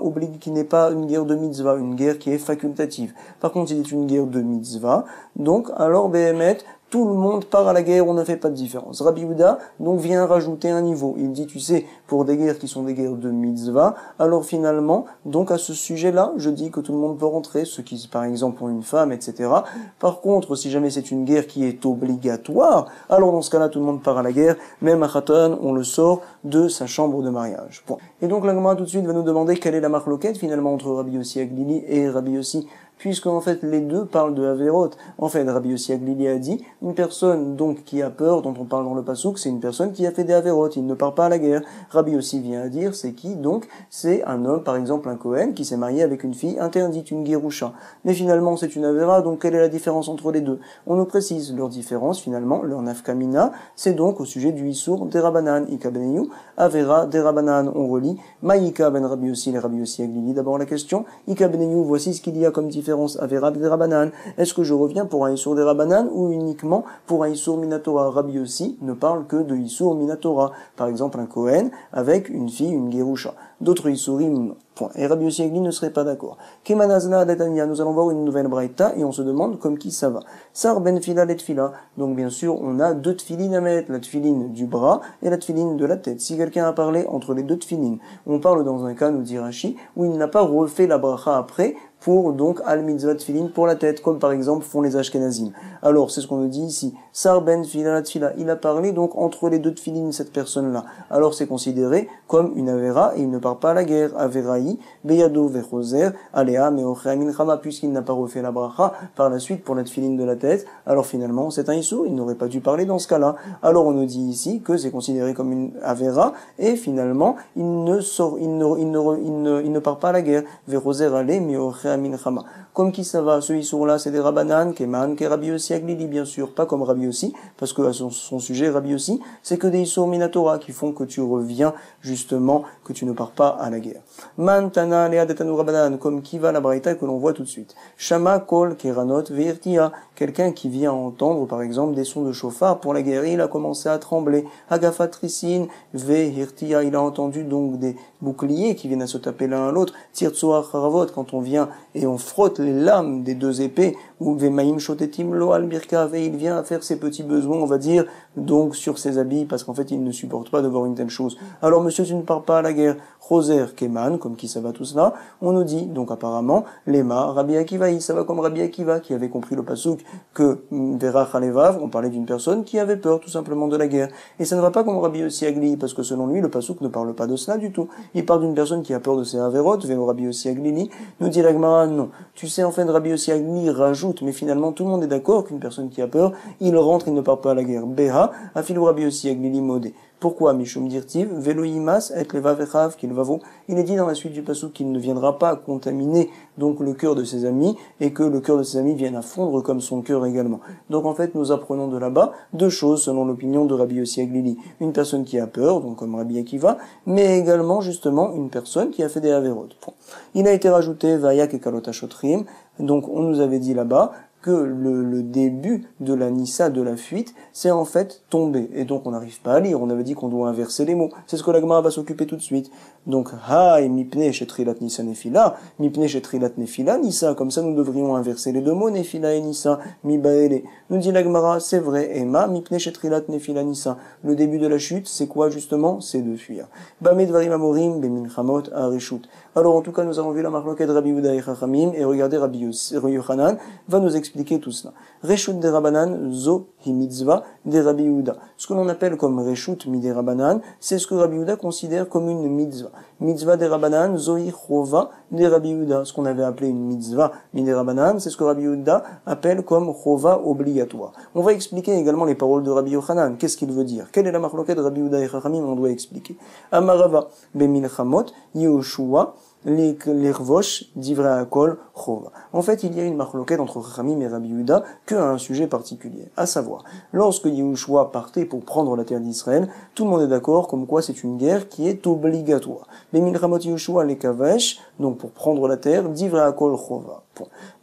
une guerre de mitzvah, une guerre qui est facultative. Par contre, si c'est une guerre de mitzvah, donc, alors, Behemet, tout le monde part à la guerre, on ne fait pas de différence. Rabbi Yehuda, donc, vient rajouter un niveau. Il dit, tu sais, pour des guerres qui sont des guerres de mitzvah, alors finalement, donc, à ce sujet-là, je dis que tout le monde peut rentrer, ceux qui, par exemple, ont une femme, etc. Par contre, si jamais c'est une guerre qui est obligatoire, alors dans ce cas-là, tout le monde part à la guerre, même à Khatan, on le sort de sa chambre de mariage. Point. Et donc, la Gemara tout de suite va nous demander quelle est la marloquette, finalement, entre Rabbi Yossi Aglili et Rabbi Yossi, puisque en fait les deux parlent de Averot. En fait, Rabbi Yossi Aglili a dit, une personne donc qui a peur, dont on parle dans le pasouk, c'est une personne qui a fait des Averot, il ne part pas à la guerre. Rabbi Yossi vient à dire, c'est qui donc? C'est un homme, par exemple un Kohen, qui s'est marié avec une fille interdite, une Gerusha. Mais finalement c'est une Avera, donc quelle est la différence entre les deux? On nous précise leur différence, finalement, leur nafkamina, c'est donc au sujet du Issour des Rabanan, Ika beneyu, Avera des Rabanan, on relit, Maïka ben Rabbi Yossi, les Rabbi Yossi Aglili. D'abord la question, Ika beneyu, voici ce qu'il y a comme différence. Avera des Rabanan. Est-ce que je reviens pour un Issour des Rabanan ou uniquement pour un Issour Minatora? Rabbi Yossi ne parle que de Issour Minatora. Par exemple, un Kohen avec une fille, une Gerusha. D'autres Issourim, non. Point. Et Rabbi Yossi Aglili ne serait pas d'accord. Kemanazna Detania, nous allons voir une nouvelle braïta et on se demande comme qui ça va. Sar ben fila let fila. Donc bien sûr, on a deux tfilines à mettre, la tfiline du bras et la tfiline de la tête. Si quelqu'un a parlé entre les deux tfilines, on parle dans un cas, nous dit Rashi, où il n'a pas refait la bracha après, pour donc al-mitzvah tfilin pour la tête, comme par exemple font les Ashkenazim. Alors, c'est ce qu'on nous dit ici. Sar ben fila tfila. Il a parlé donc entre les deux tfilin, cette personne-là. Alors, c'est considéré comme une avera et il ne part pas à la guerre. Averaï, beyado vechoser, alea meochea minchama, puisqu'il n'a pas refait la bracha par la suite pour la tfilin de la tête. Alors, finalement, c'est un issou. Il n'aurait pas dû parler dans ce cas-là. Alors, on nous dit ici que c'est considéré comme une avera et finalement, il ne part pas à la guerre. Vechoser, ale meochea minchama. comme qui ça va, ce issour-là, c'est des Rabbanan, Keman, Ke Rabbi Yossi Aglili, bien sûr, pas comme Rabbi Yossi, parce que à son sujet, Rabbi Yossi, c'est que des issour minatora qui font que tu reviens, justement, que tu ne pars pas à la guerre. Man Tana Lea Detanu Rabbanan, comme qui va la Braïta que l'on voit tout de suite. Shama Kol Keranot Veirtia, quelqu'un qui vient entendre, par exemple, des sons de chauffard pour la guerre, il a commencé à trembler. Agafat Trisin, Veirtia, il a entendu donc des boucliers qui viennent à se taper l'un à l'autre. Tirtsoar Haravot, quand on vient et on frotte les lames des deux épées, ou Vemaim Shotetim Lo Al Birkav, et il vient à faire ses petits besoins, on va dire, donc sur ses habits, parce qu'en fait il ne supporte pas de voir une telle chose. Alors monsieur, tu ne pars pas à la guerre. Roser Keman, comme qui ça va tout cela, on nous dit, donc apparemment, Lema, Rabbi Akiva, ça va comme Rabbi Akiva, qui avait compris le pasouk que Vera Chalevav, on parlait d'une personne qui avait peur tout simplement de la guerre. Et ça ne va pas comme Rabbi Yossi Agli, parce que selon lui, le pasouk ne parle pas de cela du tout. Il parle d'une personne qui a peur de ses avérotes, Vélo Rabbi Yossi Aglili, nous dit l'Agmara, non. Tu sais, en fait, Rabbi Yossi Agli rajoute, mais finalement, tout le monde est d'accord qu'une personne qui a peur, il rentre, il ne part pas à la guerre. Beha, Afilou Rabbi Yossi Aglili modé. Pourquoi Mishum dirtiv, Veloïmas, et levavechav, qu'il vavo. Il est dit dans la suite du passage qu'il ne viendra pas contaminer donc le cœur de ses amis, et que le cœur de ses amis vienne à fondre comme son cœur également. Donc en fait, nous apprenons de là-bas deux choses selon l'opinion de Rabbi Yossi Aglili. Une personne qui a peur, donc comme Rabbi Akiva, mais également justement une personne qui a fait des avérotes. Bon. Il a été rajouté Vayak et Kalota Shotrim, donc on nous avait dit là-bas que le début de la Nissa, de la fuite, c'est en fait tomber. Et donc on n'arrive pas à lire, on avait dit qu'on doit inverser les mots. C'est ce que la Gemara va s'occuper tout de suite. Donc, Haï, mipne shetrilat Nissa nefila, mipne shetrilat nefila Nissa, comme ça nous devrions inverser les deux mots, nefila et Nissa, mibaele. Nous dit la Gemara, c'est vrai, Emma, mipne shetrilat nefila Nissa. Le début de la chute, c'est quoi justement? C'est de fuir. Bamed varim amorim, beminchamot, arishut. Alors en tout cas, nous avons vu la marloquette de Rabbi Yehuda et Chachamim, et regardez Rabbi Yochanan va nous expliquer tout cela. Reshut de Rabbanan, zo hi mitzvah de Rabbi Yehuda. Ce que l'on appelle comme Reshut mi de Rabbanan, c'est ce que Rabbi Yehuda considère comme une mitzvah. Mitzvah de Rabbanan, zo hi chova de Rabbi Yehuda. Ce qu'on avait appelé une mitzvah mi de Rabbanan, c'est ce que Rabbi Yehuda appelle comme chova obligatoire. On va expliquer également les paroles de Rabbi Yochanan. Qu'est-ce qu'il veut dire? Quelle est la marloquette de Rabbi Yehuda et Chachamim? On doit expliquer. Amarava, bemilchamot, Yehoshua, l'Irvosh d'Ivra Akol Chova. En fait, il y a une marloquette entre Chachamim et Rabbi Yehuda qu'à un sujet particulier, à savoir, lorsque Yehoshua partait pour prendre la terre d'Israël, tout le monde est d'accord comme quoi c'est une guerre qui est obligatoire. Mais Milchamot Yehoshua les Kavesh, donc pour prendre la terre, d'Ivra Akol Chova.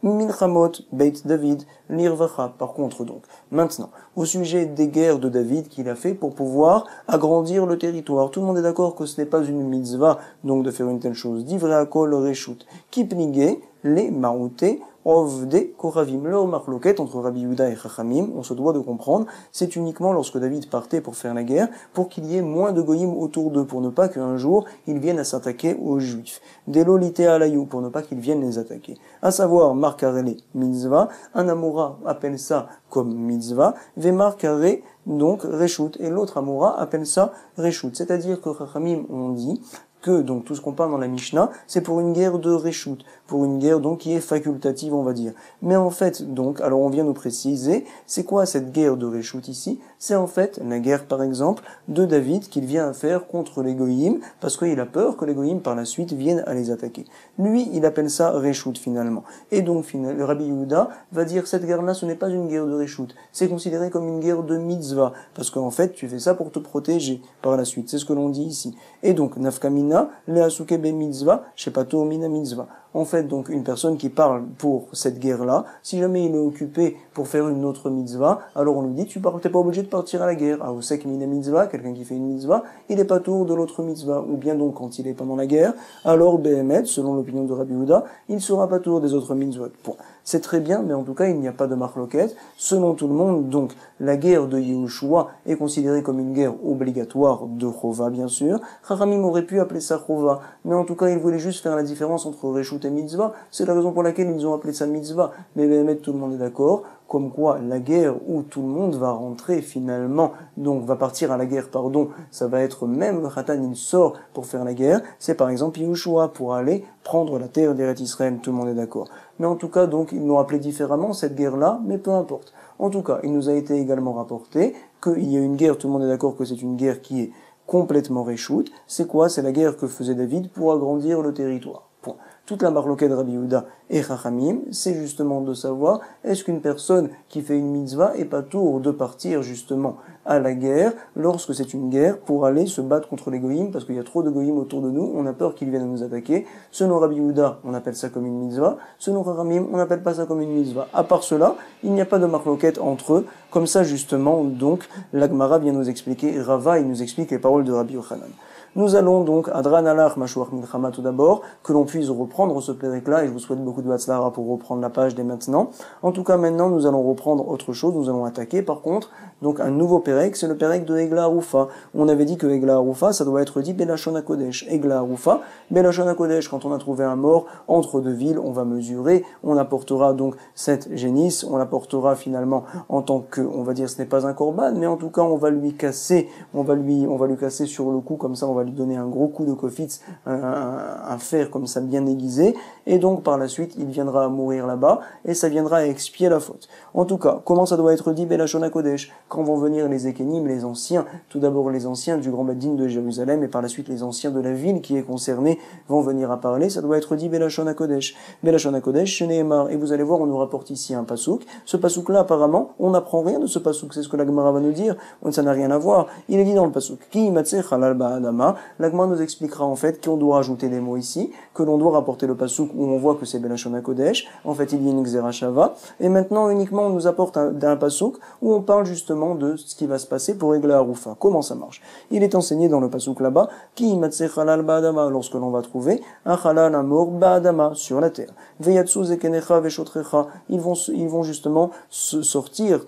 Milchamot Beit David l'Irvacha. Par contre donc, maintenant, au sujet des guerres de David qu'il a fait pour pouvoir agrandir le territoire, tout le monde est d'accord que ce n'est pas une mitzvah donc de faire une telle chose. D'Ivra Akol Reshut. Kipnige les Maouté Ovde Koravim. Leur marloquette entre Rabbi Yehuda et Chachamim, on se doit de comprendre, c'est uniquement lorsque David partait pour faire la guerre, pour qu'il y ait moins de goyim autour d'eux, pour ne pas qu'un jour ils viennent à s'attaquer aux Juifs. Delolite alayou, pour ne pas qu'ils viennent les attaquer. À savoir, markarele mitzvah, un amoura appelle ça comme mitzvah, ve markare donc reshut, et l'autre amoura appelle ça reshut. C'est-à-dire que Chachamim ont dit que, donc, tout ce qu'on parle dans la Mishnah, c'est pour une guerre de Reshut, pour une guerre, donc, qui est facultative, on va dire. Mais en fait, donc, alors on vient nous préciser, c'est quoi cette guerre de Reshut ici? C'est en fait la guerre, par exemple, de David qu'il vient à faire contre les Goïm, parce qu'il a peur que les Goïm, par la suite, viennent à les attaquer. Lui, il appelle ça Reshut, finalement. Et donc, le Rabbi Yehuda va dire, cette guerre-là, ce n'est pas une guerre de Reshut, c'est considéré comme une guerre de mitzvah, parce qu'en fait, tu fais ça pour te protéger, par la suite. C'est ce que l'on dit ici. Et donc, nafkamina, le be mitzvah, shepato mina mitzvah. En fait, donc, une personne qui parle pour cette guerre-là, si jamais il est occupé pour faire une autre mitzvah, alors on lui dit, t'es pas obligé de partir à la guerre. Ah, osek mina mitzvah, quelqu'un qui fait une mitzvah, il est pas tour de l'autre mitzvah. Ou bien donc, quand il est pendant la guerre, alors Behemet, selon l'opinion de Rabbi Yehuda, il sera pas tour des autres mitzvot. Point. C'est très bien, mais en tout cas, il n'y a pas de marloquette. Selon tout le monde, donc, la guerre de Yehoshua est considérée comme une guerre obligatoire de Chova, bien sûr. Chachamim aurait pu appeler ça Chova, mais en tout cas, ils voulaient juste faire la différence entre Reshut et Mitzvah. C'est la raison pour laquelle ils ont appelé ça Mitzvah. Mais tout le monde est d'accord, comme quoi la guerre où tout le monde va rentrer finalement, donc va partir à la guerre, pardon, ça va être même le Khatan, il sort pour faire la guerre, c'est par exemple Yehoshua pour aller prendre la terre d'Eretz Israël, tout le monde est d'accord. Mais en tout cas, donc, ils l'ont appelé différemment, cette guerre-là, mais peu importe. En tout cas, il nous a été également rapporté qu'il y a une guerre, tout le monde est d'accord que c'est une guerre qui est complètement réchoute. C'est quoi? C'est la guerre que faisait David pour agrandir le territoire. Point. Toute la marloquette de Rabbi Yehuda et Chachamim, c'est justement de savoir est-ce qu'une personne qui fait une mitzvah est pas tour de partir justement à la guerre lorsque c'est une guerre pour aller se battre contre les goïms parce qu'il y a trop de goïms autour de nous, on a peur qu'ils viennent nous attaquer. Selon Rabbi Yehuda, on appelle ça comme une mitzvah. Selon Chachamim, on n'appelle pas ça comme une mitzvah. À part cela, il n'y a pas de marloquette entre eux. Comme ça justement, donc, l'Agmara vient nous expliquer, Rava, il nous explique les paroles de Rabbi Yochanan. Nous allons donc à Dran Alach Mashuach Milchama tout d'abord, que l'on puisse reprendre ce pérec-là, et je vous souhaite beaucoup de Hatzlara pour reprendre la page dès maintenant. En tout cas, maintenant, nous allons reprendre autre chose, nous allons attaquer, par contre, donc un nouveau pérec, c'est le pérec de Egla Harufa. On avait dit que Egla Harufa, ça doit être dit Belashon HaKodesh. Egla Harufa, Belashon HaKodesh, quand on a trouvé un mort entre deux villes, on va mesurer, on apportera donc cette génisse, on l'apportera finalement en tant que, on va dire, ce n'est pas un korban, mais en tout cas, on va lui casser, on va lui casser sur le cou, comme ça, on va lui donner un gros coup de kofitz, un fer comme ça bien aiguisé, et donc par la suite il viendra à mourir là-bas, et ça viendra à expier la faute. En tout cas, comment ça doit être dit Belashon HaKodesh? Quand vont venir les Ekenim, les anciens, tout d'abord les anciens du Grand Beddin de Jérusalem, et par la suite les anciens de la ville qui est concernée vont venir à parler, ça doit être dit Belashon HaKodesh. Belashon HaKodesh, chez Nehemar, et vous allez voir, on nous rapporte ici un pasouk. Ce pasouk-là, apparemment, on n'apprend rien de ce pasouk, c'est ce que la Gemara va nous dire, ça n'a rien à voir. Il est dit dans le pasouk, Ki imatse halal ba'adama. La Gemara nous expliquera en fait qu'on doit rajouter des mots ici, que l'on doit rapporter le pasouk où on voit que c'est Belashon HaKodesh. En fait, il y a une Xera Shava. Et maintenant, uniquement, on nous apporte un pasouk où on parle justement de ce qui va se passer pour Egla Harufa. Comment ça marche? Il est enseigné dans le pasouk là-bas, Ki imatse halal ba'adama, lorsque l'on va trouver un halal, un mort, ba'adama, sur la terre. Veyatsu zekenecha veshotrecha. Ils vont justement se sortir,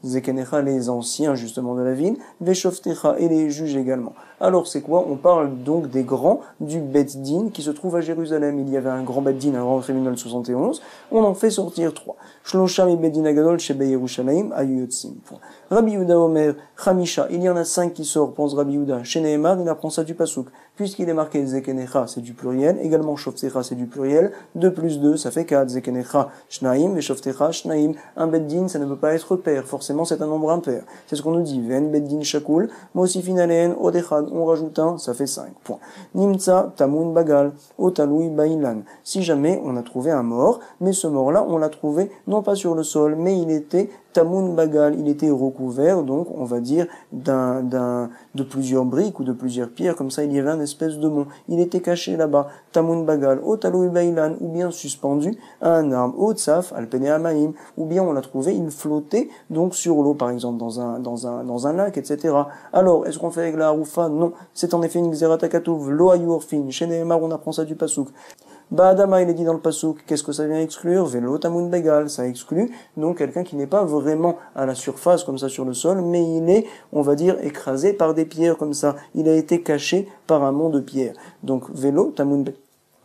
Zekenecha, les anciens justement de la ville, Veshoftecha, et les juges également. Alors c'est quoi? On parle donc des grands du Bet Din qui se trouve à Jérusalem. Il y avait un grand Bet Din, un grand tribunal 71. On en fait sortir 3. Shlosham et Bet Din Agadol Shebe Yerushalayim Ayuyotzim. Rabbi Yehuda Omer Chamisha, il y en a 5 qui sortent, pense Rabbi Yehuda. Chez Nehemar, il apprend ça du pasouk. Puisqu'il est marqué Zekenecha, c'est du pluriel. Également Shoftecha, c'est du pluriel. 2 plus 2, ça fait 4. Zekenecha Shnaim, Veshoftecha Shnaim. Un Bet Din, ça ne peut pas être pair. Forcément, c'est un nombre impair. C'est ce qu'on nous dit. Ven Bet Din Shakul, Mosifin Aleen, Odechad. On rajoute 1, ça fait 5. Point. Nimtsa Tamun Bagal, Otalui Bailan. Si jamais on a trouvé un mort, mais ce mort-là, on l'a trouvé non pas sur le sol, mais il était Tamun Bagal, il était recouvert, donc on va dire de plusieurs briques ou de plusieurs pierres, comme ça il y avait une espèce de mont. Il était caché là-bas, Tamun Bagal, Otalui Bailan, ou bien suspendu à un arbre, Otsaf, Alpene Amaim, ou bien on l'a trouvé, il flottait donc sur l'eau, par exemple dans un lac, etc. Alors, est-ce qu'on fait avec la haroufa? Non, c'est en effet une xeratakatouv, lo ayurfin. Chez Nehemar, on apprend ça du pasouk. Ba'adama, il est dit dans le pasouk, qu'est-ce que ça vient exclure? Velo tamun begal, ça exclut donc quelqu'un qui n'est pas vraiment à la surface comme ça sur le sol, mais il est, on va dire, écrasé par des pierres comme ça. Il a été caché par un mont de pierres. Donc velo tamun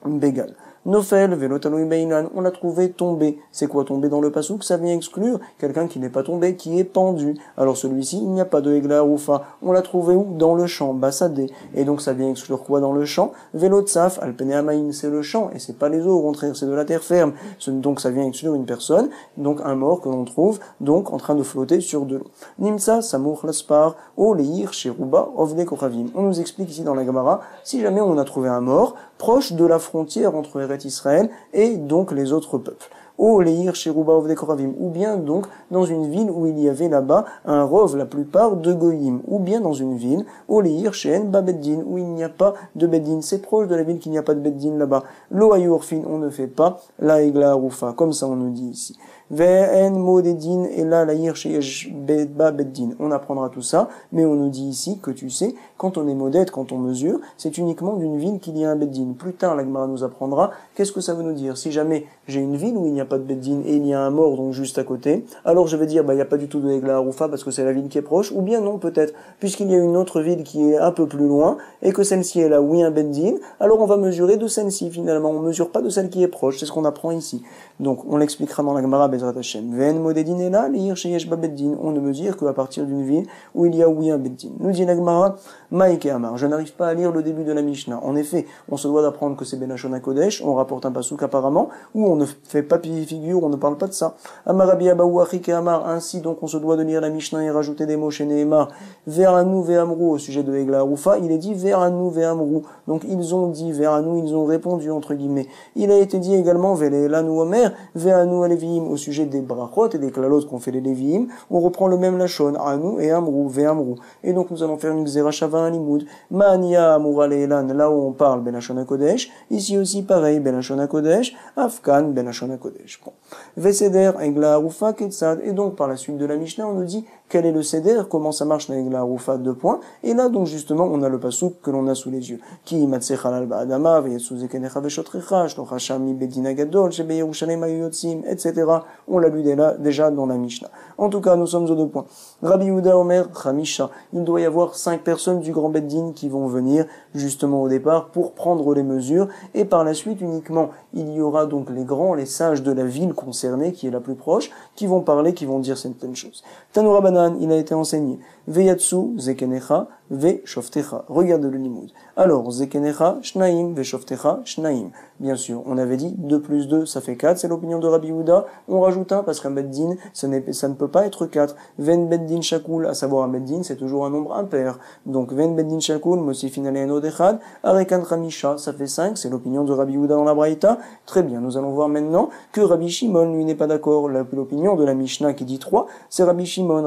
begal. Nofel, Velotaloui Beinan, on l'a trouvé tombé. C'est quoi tomber dans le pasouk? Ça vient exclure quelqu'un qui n'est pas tombé, qui est pendu. Alors celui-ci, il n'y a pas de Egla Harufa. On l'a trouvé où? Dans le champ, Bassadé. Et donc ça vient exclure quoi dans le champ? Velotsaf, Alpene Amaim, c'est le champ, et c'est pas les eaux, au contraire, c'est de la terre ferme. Donc ça vient exclure une personne, donc un mort que l'on trouve, donc en train de flotter sur de l'eau. Nimsa, Samour Laspar, O Leir, Sheruba, Ovne Kochavim. On nous explique ici dans la Gemara, si jamais on a trouvé un mort, proche de la frontière entre Eretz Israël et donc les autres peuples. Ou Leir Sheruba Ovde Koravim, ou bien donc dans une ville où il y avait là-bas un rov, la plupart de Goyim, ou bien dans une ville, ou Leir Sheen Babeddin, où il n'y a pas de Beddin, c'est proche de la ville qu'il n'y a pas de Beddin là-bas. Lo Ayurfin, on ne fait pas la Egla Harufa, comme ça on nous dit ici. Ve'en modedin et là la hirchesh bedba beddin. On apprendra tout ça, mais on nous dit ici que tu sais, quand on est modèle, quand on mesure, c'est uniquement d'une ville qu'il y a un beddin. Plus tard, la Gemara nous apprendra qu'est-ce que ça veut nous dire. Si jamais j'ai une ville où il n'y a pas de beddin et il y a un mort donc juste à côté, alors je vais dire il n'y a pas du tout de Egla Harufa parce que c'est la ville qui est proche, ou bien non peut-être, puisqu'il y a une autre ville qui est un peu plus loin et que celle-ci est là où il y a un beddin, alors on va mesurer de celle-ci finalement. On mesure pas de celle qui est proche, c'est ce qu'on apprend ici. Donc on l'expliquera dans la Gemara Bezrat Hashem. Ven modedin ela lire sheyesh ba beddin. On ne me dire qu'à partir d'une ville où il y a oui un beddin. Nous dit la Gemara, Maïke Amar. Je n'arrive pas à lire le début de la Mishnah. En effet, on se doit d'apprendre que c'est Ben Lashon HaKodesh. On rapporte un pasuk apparemment où on ne fait pas figure, on ne parle pas de ça. Amar Rabbi Abaou Achike Amar. Ainsi donc on se doit de lire la Mishnah et rajouter des mots chez Nehemar. Ve'anu ve'amrou au sujet de Egla Arufa. Il est dit Ve'anu ve'amrou. Donc ils ont dit Ve'anu, ils ont répondu entre guillemets. Il a été dit également Ve'elanu Omer Ve'anu Aleviim au sujet des brachot et des klalot qu'ont fait les Léviim. On reprend le même lachon Anu et Amrou Ve'amrou. Et donc nous allons faire une Xera Shava un limoud. Ma'ania Amura Le'elan là où on parle Ben Lashon HaKodesh. Ici aussi pareil Ben Lashon HaKodesh. Afkan Ben Lashon HaKodesh. Bon. Veseder Egla Arufa Ketzad. Et donc par la suite de la Mishnah on nous dit quel est le seder, comment ça marche la Egla Arufa, 2 points. Et là donc justement on a le pasuk que l'on a sous les yeux. Ki matzechalal ba'adama ve'yetsu zekenecha ve'shotrecha shlocha mi bedina gadol shebe Yerushalem ayu yotzim, etc. On l'a lu déjà dans la Mishnah. En tout cas nous sommes aux 2 points. Rabbi Yehuda Omer Chamisha. Il doit y avoir 5 personnes du grand Beddin qui vont venir justement au départ pour prendre les mesures et par la suite uniquement il y aura donc les grands, les sages de la ville concernée qui est la plus proche qui vont parler, qui vont dire certaines choses. Tanura Banan, il a été enseigné Veyatsu zekenecha ve shoftecha. Regarde le limoud. Alors zekenecha shnaim ve shoftecha shnaim. Bien sûr, on avait dit 2 plus 2 ça fait 4, c'est l'opinion de Rabbi Yehuda. On rajoute 1 parce qu'un beddin ça ne peut pas être 4. Ven beddin shakul, à savoir un beddin c'est toujours un nombre impair. Donc ven beddin shakul mosifin alein odechad arekan chamisha, ça fait 5, c'est l'opinion de Rabbi Yehuda dans la Braïta. Très bien, nous allons voir maintenant que Rabbi Shimon lui n'est pas d'accord. L'opinion de la Mishnah qui dit 3, c'est Rabbi Shimon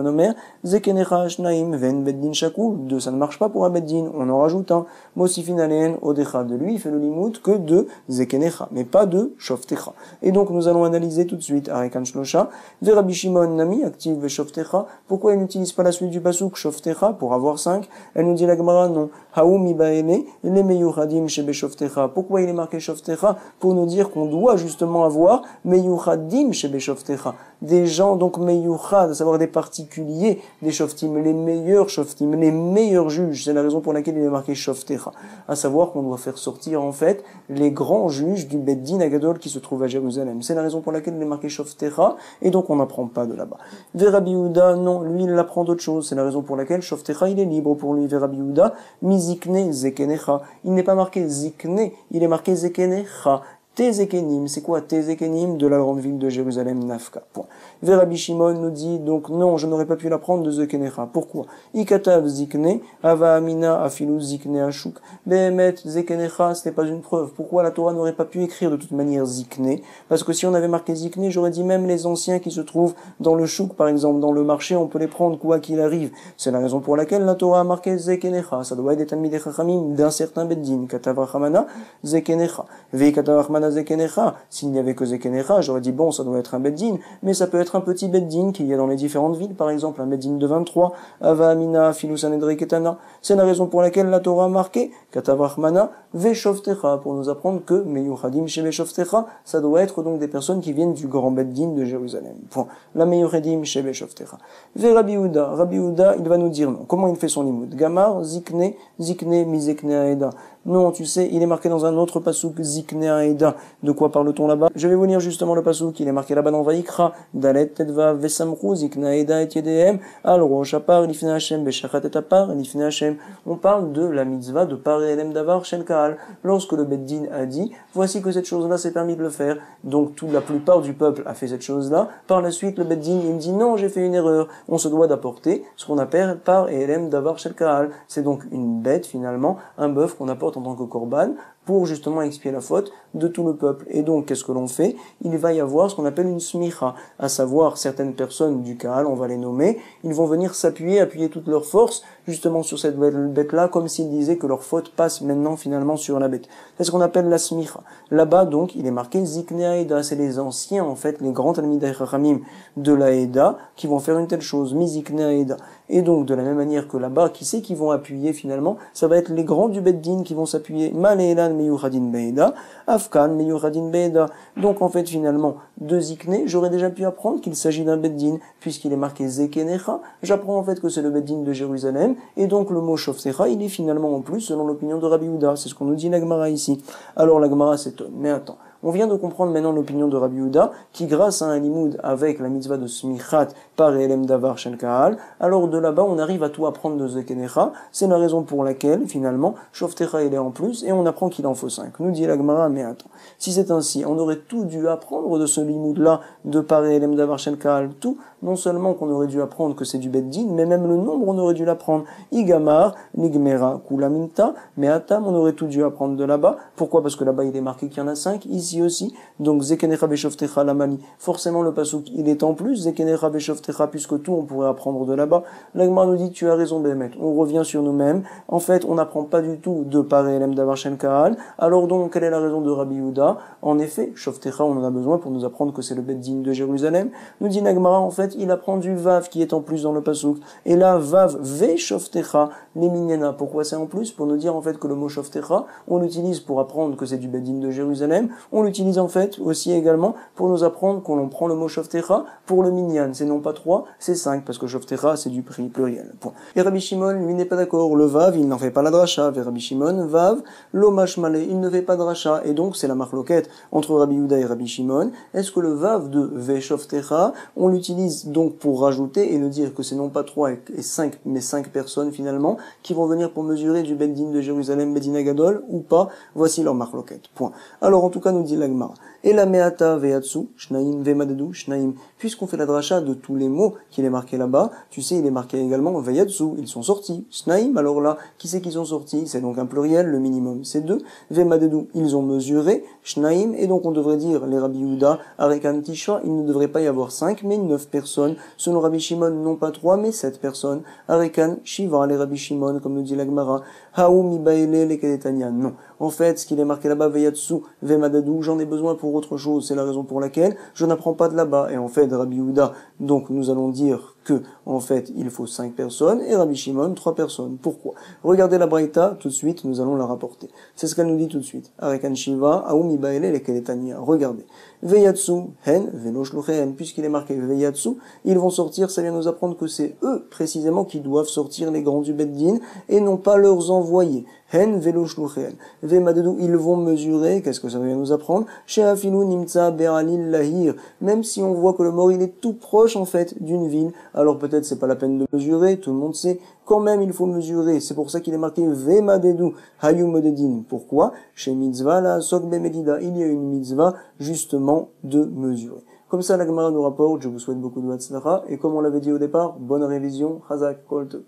Omer zekenecha shnaim ven beddin shakul. 2 ça ne marche pas pour un beddin, on en rajoute 1. Mosifin alein odechad, de lui il fait le limout que de zekenecha, mais pas de shoftecha. Et donc nous allons analyser tout de suite Arekan Shlosha, ve Rabbi Shimon Nami, active ve shoftecha. Pourquoi il n'utilise pas la suite du pasuk shoftecha pour avoir 5? Elle nous dit la Gemara non. Haou mibaele le meyuchadim shebe shoftecha. Pourquoi il est marqué shoftecha? Pour nous dire qu'on doit justement avoir meyuchadim shebe shoftecha. Des gens donc meyuchad, à savoir des particuliers, des shoftim, les meilleurs shoftim, les meilleurs juges. C'est la raison pour laquelle il est marqué shoftecha. À savoir qu'on doit faire sortir en fait les grands juges du Beddin Agadol qui se trouve à Jérusalem. C'est la raison pour laquelle il est marqué Shoftecha, et donc on n'apprend pas de là-bas. Rabbi Yehuda, non, lui il apprend d'autre chose. C'est la raison pour laquelle Shoftecha il est libre pour lui. Rabbi Yehuda, Mizikne Zekenecha. Il n'est pas marqué Zikne, il est marqué Zekenecha. Tezekenim, c'est quoi Tezekenim de la grande ville de Jérusalem, Nafka. Point. Rabbi Shimon nous dit donc non, je n'aurais pas pu l'apprendre de Zekenecha. Pourquoi? Ikatav Zikne, Ava Amina Afilu Zikne Ashuk. Behemet Zekenecha, ce n'est pas une preuve. Pourquoi la Torah n'aurait pas pu écrire de toute manière Zikne? Parce que si on avait marqué Zikne, j'aurais dit même les anciens qui se trouvent dans le chouk, par exemple, dans le marché, on peut les prendre quoi qu'il arrive. C'est la raison pour laquelle la Torah a marqué Zekenecha. Ça doit être des Talmidei Chachamim d'un certain Beddin. Katav Rachamana Zekenecha. Ve Katav Rachamana Zekenecha. S'il n'y avait que Zekenecha, j'aurais dit bon, ça doit être un Beddin, mais ça peut être un petit Beddin qu'il y a dans les différentes villes, par exemple un Beddin de 23, Ava Amina, Filu Sanhedrin Ketana. C'est la raison pour laquelle la Torah a marqué Katav Rachmana Ve Shoftecha, pour nous apprendre que Meyuchadim Shebe Shoftecha, ça doit être donc des personnes qui viennent du grand Beddin de Jérusalem. Point. La Meyuchadim Shebe Shoftecha. Ve Rabbi Yehuda, il va nous dire non. Comment il fait son limoud? Gamar, Zikne, Mizekne Aeda. Non, tu sais, il est marqué dans un autre pasuk, Zikne Aeda. De quoi parle-t-on là-bas? Je vais vous lire justement le pasuk, il est marqué là-bas dans Vaikra, Dalet Tedva Vesamru, Zikne Aeda et Yedehem, Al Rosh Apar, Lifne Hashem, Beshachat et Apar, Lifne Hashem. On parle de la mitzvah de Par Elem Davar Shel Kaal. Lorsque le Beddin a dit, voici que cette chose-là c'est permis de le faire. Donc la plupart du peuple a fait cette chose-là. Par la suite, le Beddin, il me dit non, j'ai fait une erreur. On se doit d'apporter ce qu'on appelle Par Elem Davar Shel Kaal. C'est donc une bête finalement, un bœuf qu'on apporte en tant que korban pour justement expier la faute de tout le peuple. Et donc, qu'est-ce que l'on fait? Il va y avoir ce qu'on appelle une smicha, à savoir certaines personnes du Kaal, on va les nommer, ils vont venir appuyer toute leur force justement sur cette bête-là, comme s'ils disaient que leur faute passe maintenant finalement sur la bête. C'est ce qu'on appelle la smicha. Là-bas, donc, il est marqué Zikne Aeda, c'est les anciens, en fait, les grands Talmidei Chachamim de la Eda, qui vont faire une telle chose, Mizikne Aeda. Et donc, de la même manière que là-bas, qui c'est qui vont appuyer finalement? Ça va être les grands du Beddin qui vont s'appuyer. Malélan Meyuchadin Beida, Afkan Meyuchadin Beida. Donc, en fait, finalement, de Zikne, j'aurais déjà pu apprendre qu'il s'agit d'un Beddin, puisqu'il est marqué Zekenecha. J'apprends en fait que c'est le Beddin de Jérusalem, et donc le mot Shoftecha, il est finalement en plus selon l'opinion de Rabbi Yehuda. C'est ce qu'on nous dit la Gemara ici. Alors, la Gemara s'étonne. Mais attends. On vient de comprendre maintenant l'opinion de Rabbi Yehuda, qui grâce à un limoud avec la mitzvah de smichat par elem davar shel kahal, alors de là-bas on arrive à tout apprendre de zekenecha. C'est la raison pour laquelle finalement shoftecha il est en plus et on apprend qu'il en faut 5. Nous dit la Gemara, mais attends, si c'est ainsi, on aurait tout dû apprendre de ce limoud-là de par elem davar shel kahal, tout, non seulement qu'on aurait dû apprendre que c'est du beddin, mais même le nombre on aurait dû l'apprendre. Igamar, nigmera, kulaminta, mais atam on aurait tout dû apprendre de là-bas. Pourquoi? Parce que là-bas il est marqué qu'il y en a 5, ici aussi. Donc zekenecha veshoftecha lamali, forcément le pasuk il est en plus, zekenecha veshoftecha, puisque tout on pourrait apprendre de là-bas. La Gemara nous dit tu as raison Bémet, on revient sur nous-mêmes. En fait on n'apprend pas du tout de paré elem davar shen kahal. Alors donc quelle est la raison de Rabbi Yehuda? En effet, shoftecha on en a besoin pour nous apprendre que c'est le beddin de Jérusalem. Nous dit Nagmara, en fait il apprend du vav qui est en plus dans le pasuk. Et là vav veshoftecha les minyana. Pourquoi c'est en plus? Pour nous dire en fait que le mot shoftecha on l'utilise pour apprendre que c'est du beddin de Jérusalem. On l'utilise en fait aussi également pour nous apprendre qu'on prend le mot shoftecha pour le minyan. C'est non pas 3, c'est 5 parce que shoftecha c'est du pluriel. Point. Et Rabbi Shimon lui n'est pas d'accord. Le vav il n'en fait pas la dracha. Vers Rabbi Shimon vav l'omashmale il ne fait pas de dracha. Et donc c'est la marloquette entre Rabbi Yehuda et Rabbi Shimon. Est-ce que le vav de veshoftecha on l'utilise donc pour rajouter et nous dire que c'est non pas 3 et 5 mais 5 personnes finalement qui vont venir pour mesurer du beddin de Jérusalem, beddin agadol ou pas? Voici leur marloquette. Point. Alors en tout cas nous dit l'Agmara. Et la meata veyatsu shnaim vemadadu shnaim. Puisqu'on fait la dracha de tous les mots qu'il est marqué là-bas, tu sais il est marqué également veyatsu, ils sont sortis. Shnaim, alors là, qui c'est qu'ils sont sortis? C'est donc un pluriel, le minimum c'est 2. Vemadadu, ils ont mesuré. Shnaim, et donc on devrait dire les Rabbi Yehuda, Arekan Tisha, il ne devrait pas y avoir 5 mais 9 personnes. Selon Rabbi Shimon, non pas 3 mais 7 personnes. Arekan Shiva, les Rabbi Shimon, comme nous dit l'Agmara. Haou mibaele le kedetania. Non. En fait, ce qu'il est marqué là-bas, veyatsu, vemadadu, j'en ai besoin pour autre chose. C'est la raison pour laquelle je n'apprends pas de là-bas. Et en fait, Rabbi Yehuda, donc nous allons dire que, en fait, il faut 5 personnes, et Rabbi Shimon, 3 personnes. Pourquoi? Regardez la Braïta, tout de suite, nous allons la rapporter. C'est ce qu'elle nous dit tout de suite. Arekan Shiva, Haou mibaele le kedetania. Regardez. Veyatsu, hen, velo shluchen, puisqu'il est marqué veyatsu, ils vont sortir, ça vient nous apprendre que c'est eux, précisément, qui doivent sortir les grands du beddin, et non pas leurs envoyés. Hen, velo shluchen. Vemadadu, ils vont mesurer, qu'est-ce que ça vient nous apprendre? Sheafilu nimtsa be'alil lahir. Même si on voit que le mort, il est tout proche, en fait, d'une ville, alors peut-être c'est pas la peine de mesurer, tout le monde sait, quand même il faut mesurer. C'est pour ça qu'il est marqué Vemadadu Hayu Modedin. Pourquoi? Chez mitzvah la sok bemedida, il y a une mitzvah justement de mesurer. Comme ça la Gemara nous rapporte, je vous souhaite beaucoup de hatzlacha, et comme on l'avait dit au départ, bonne révision, Chazak, Kol Tov.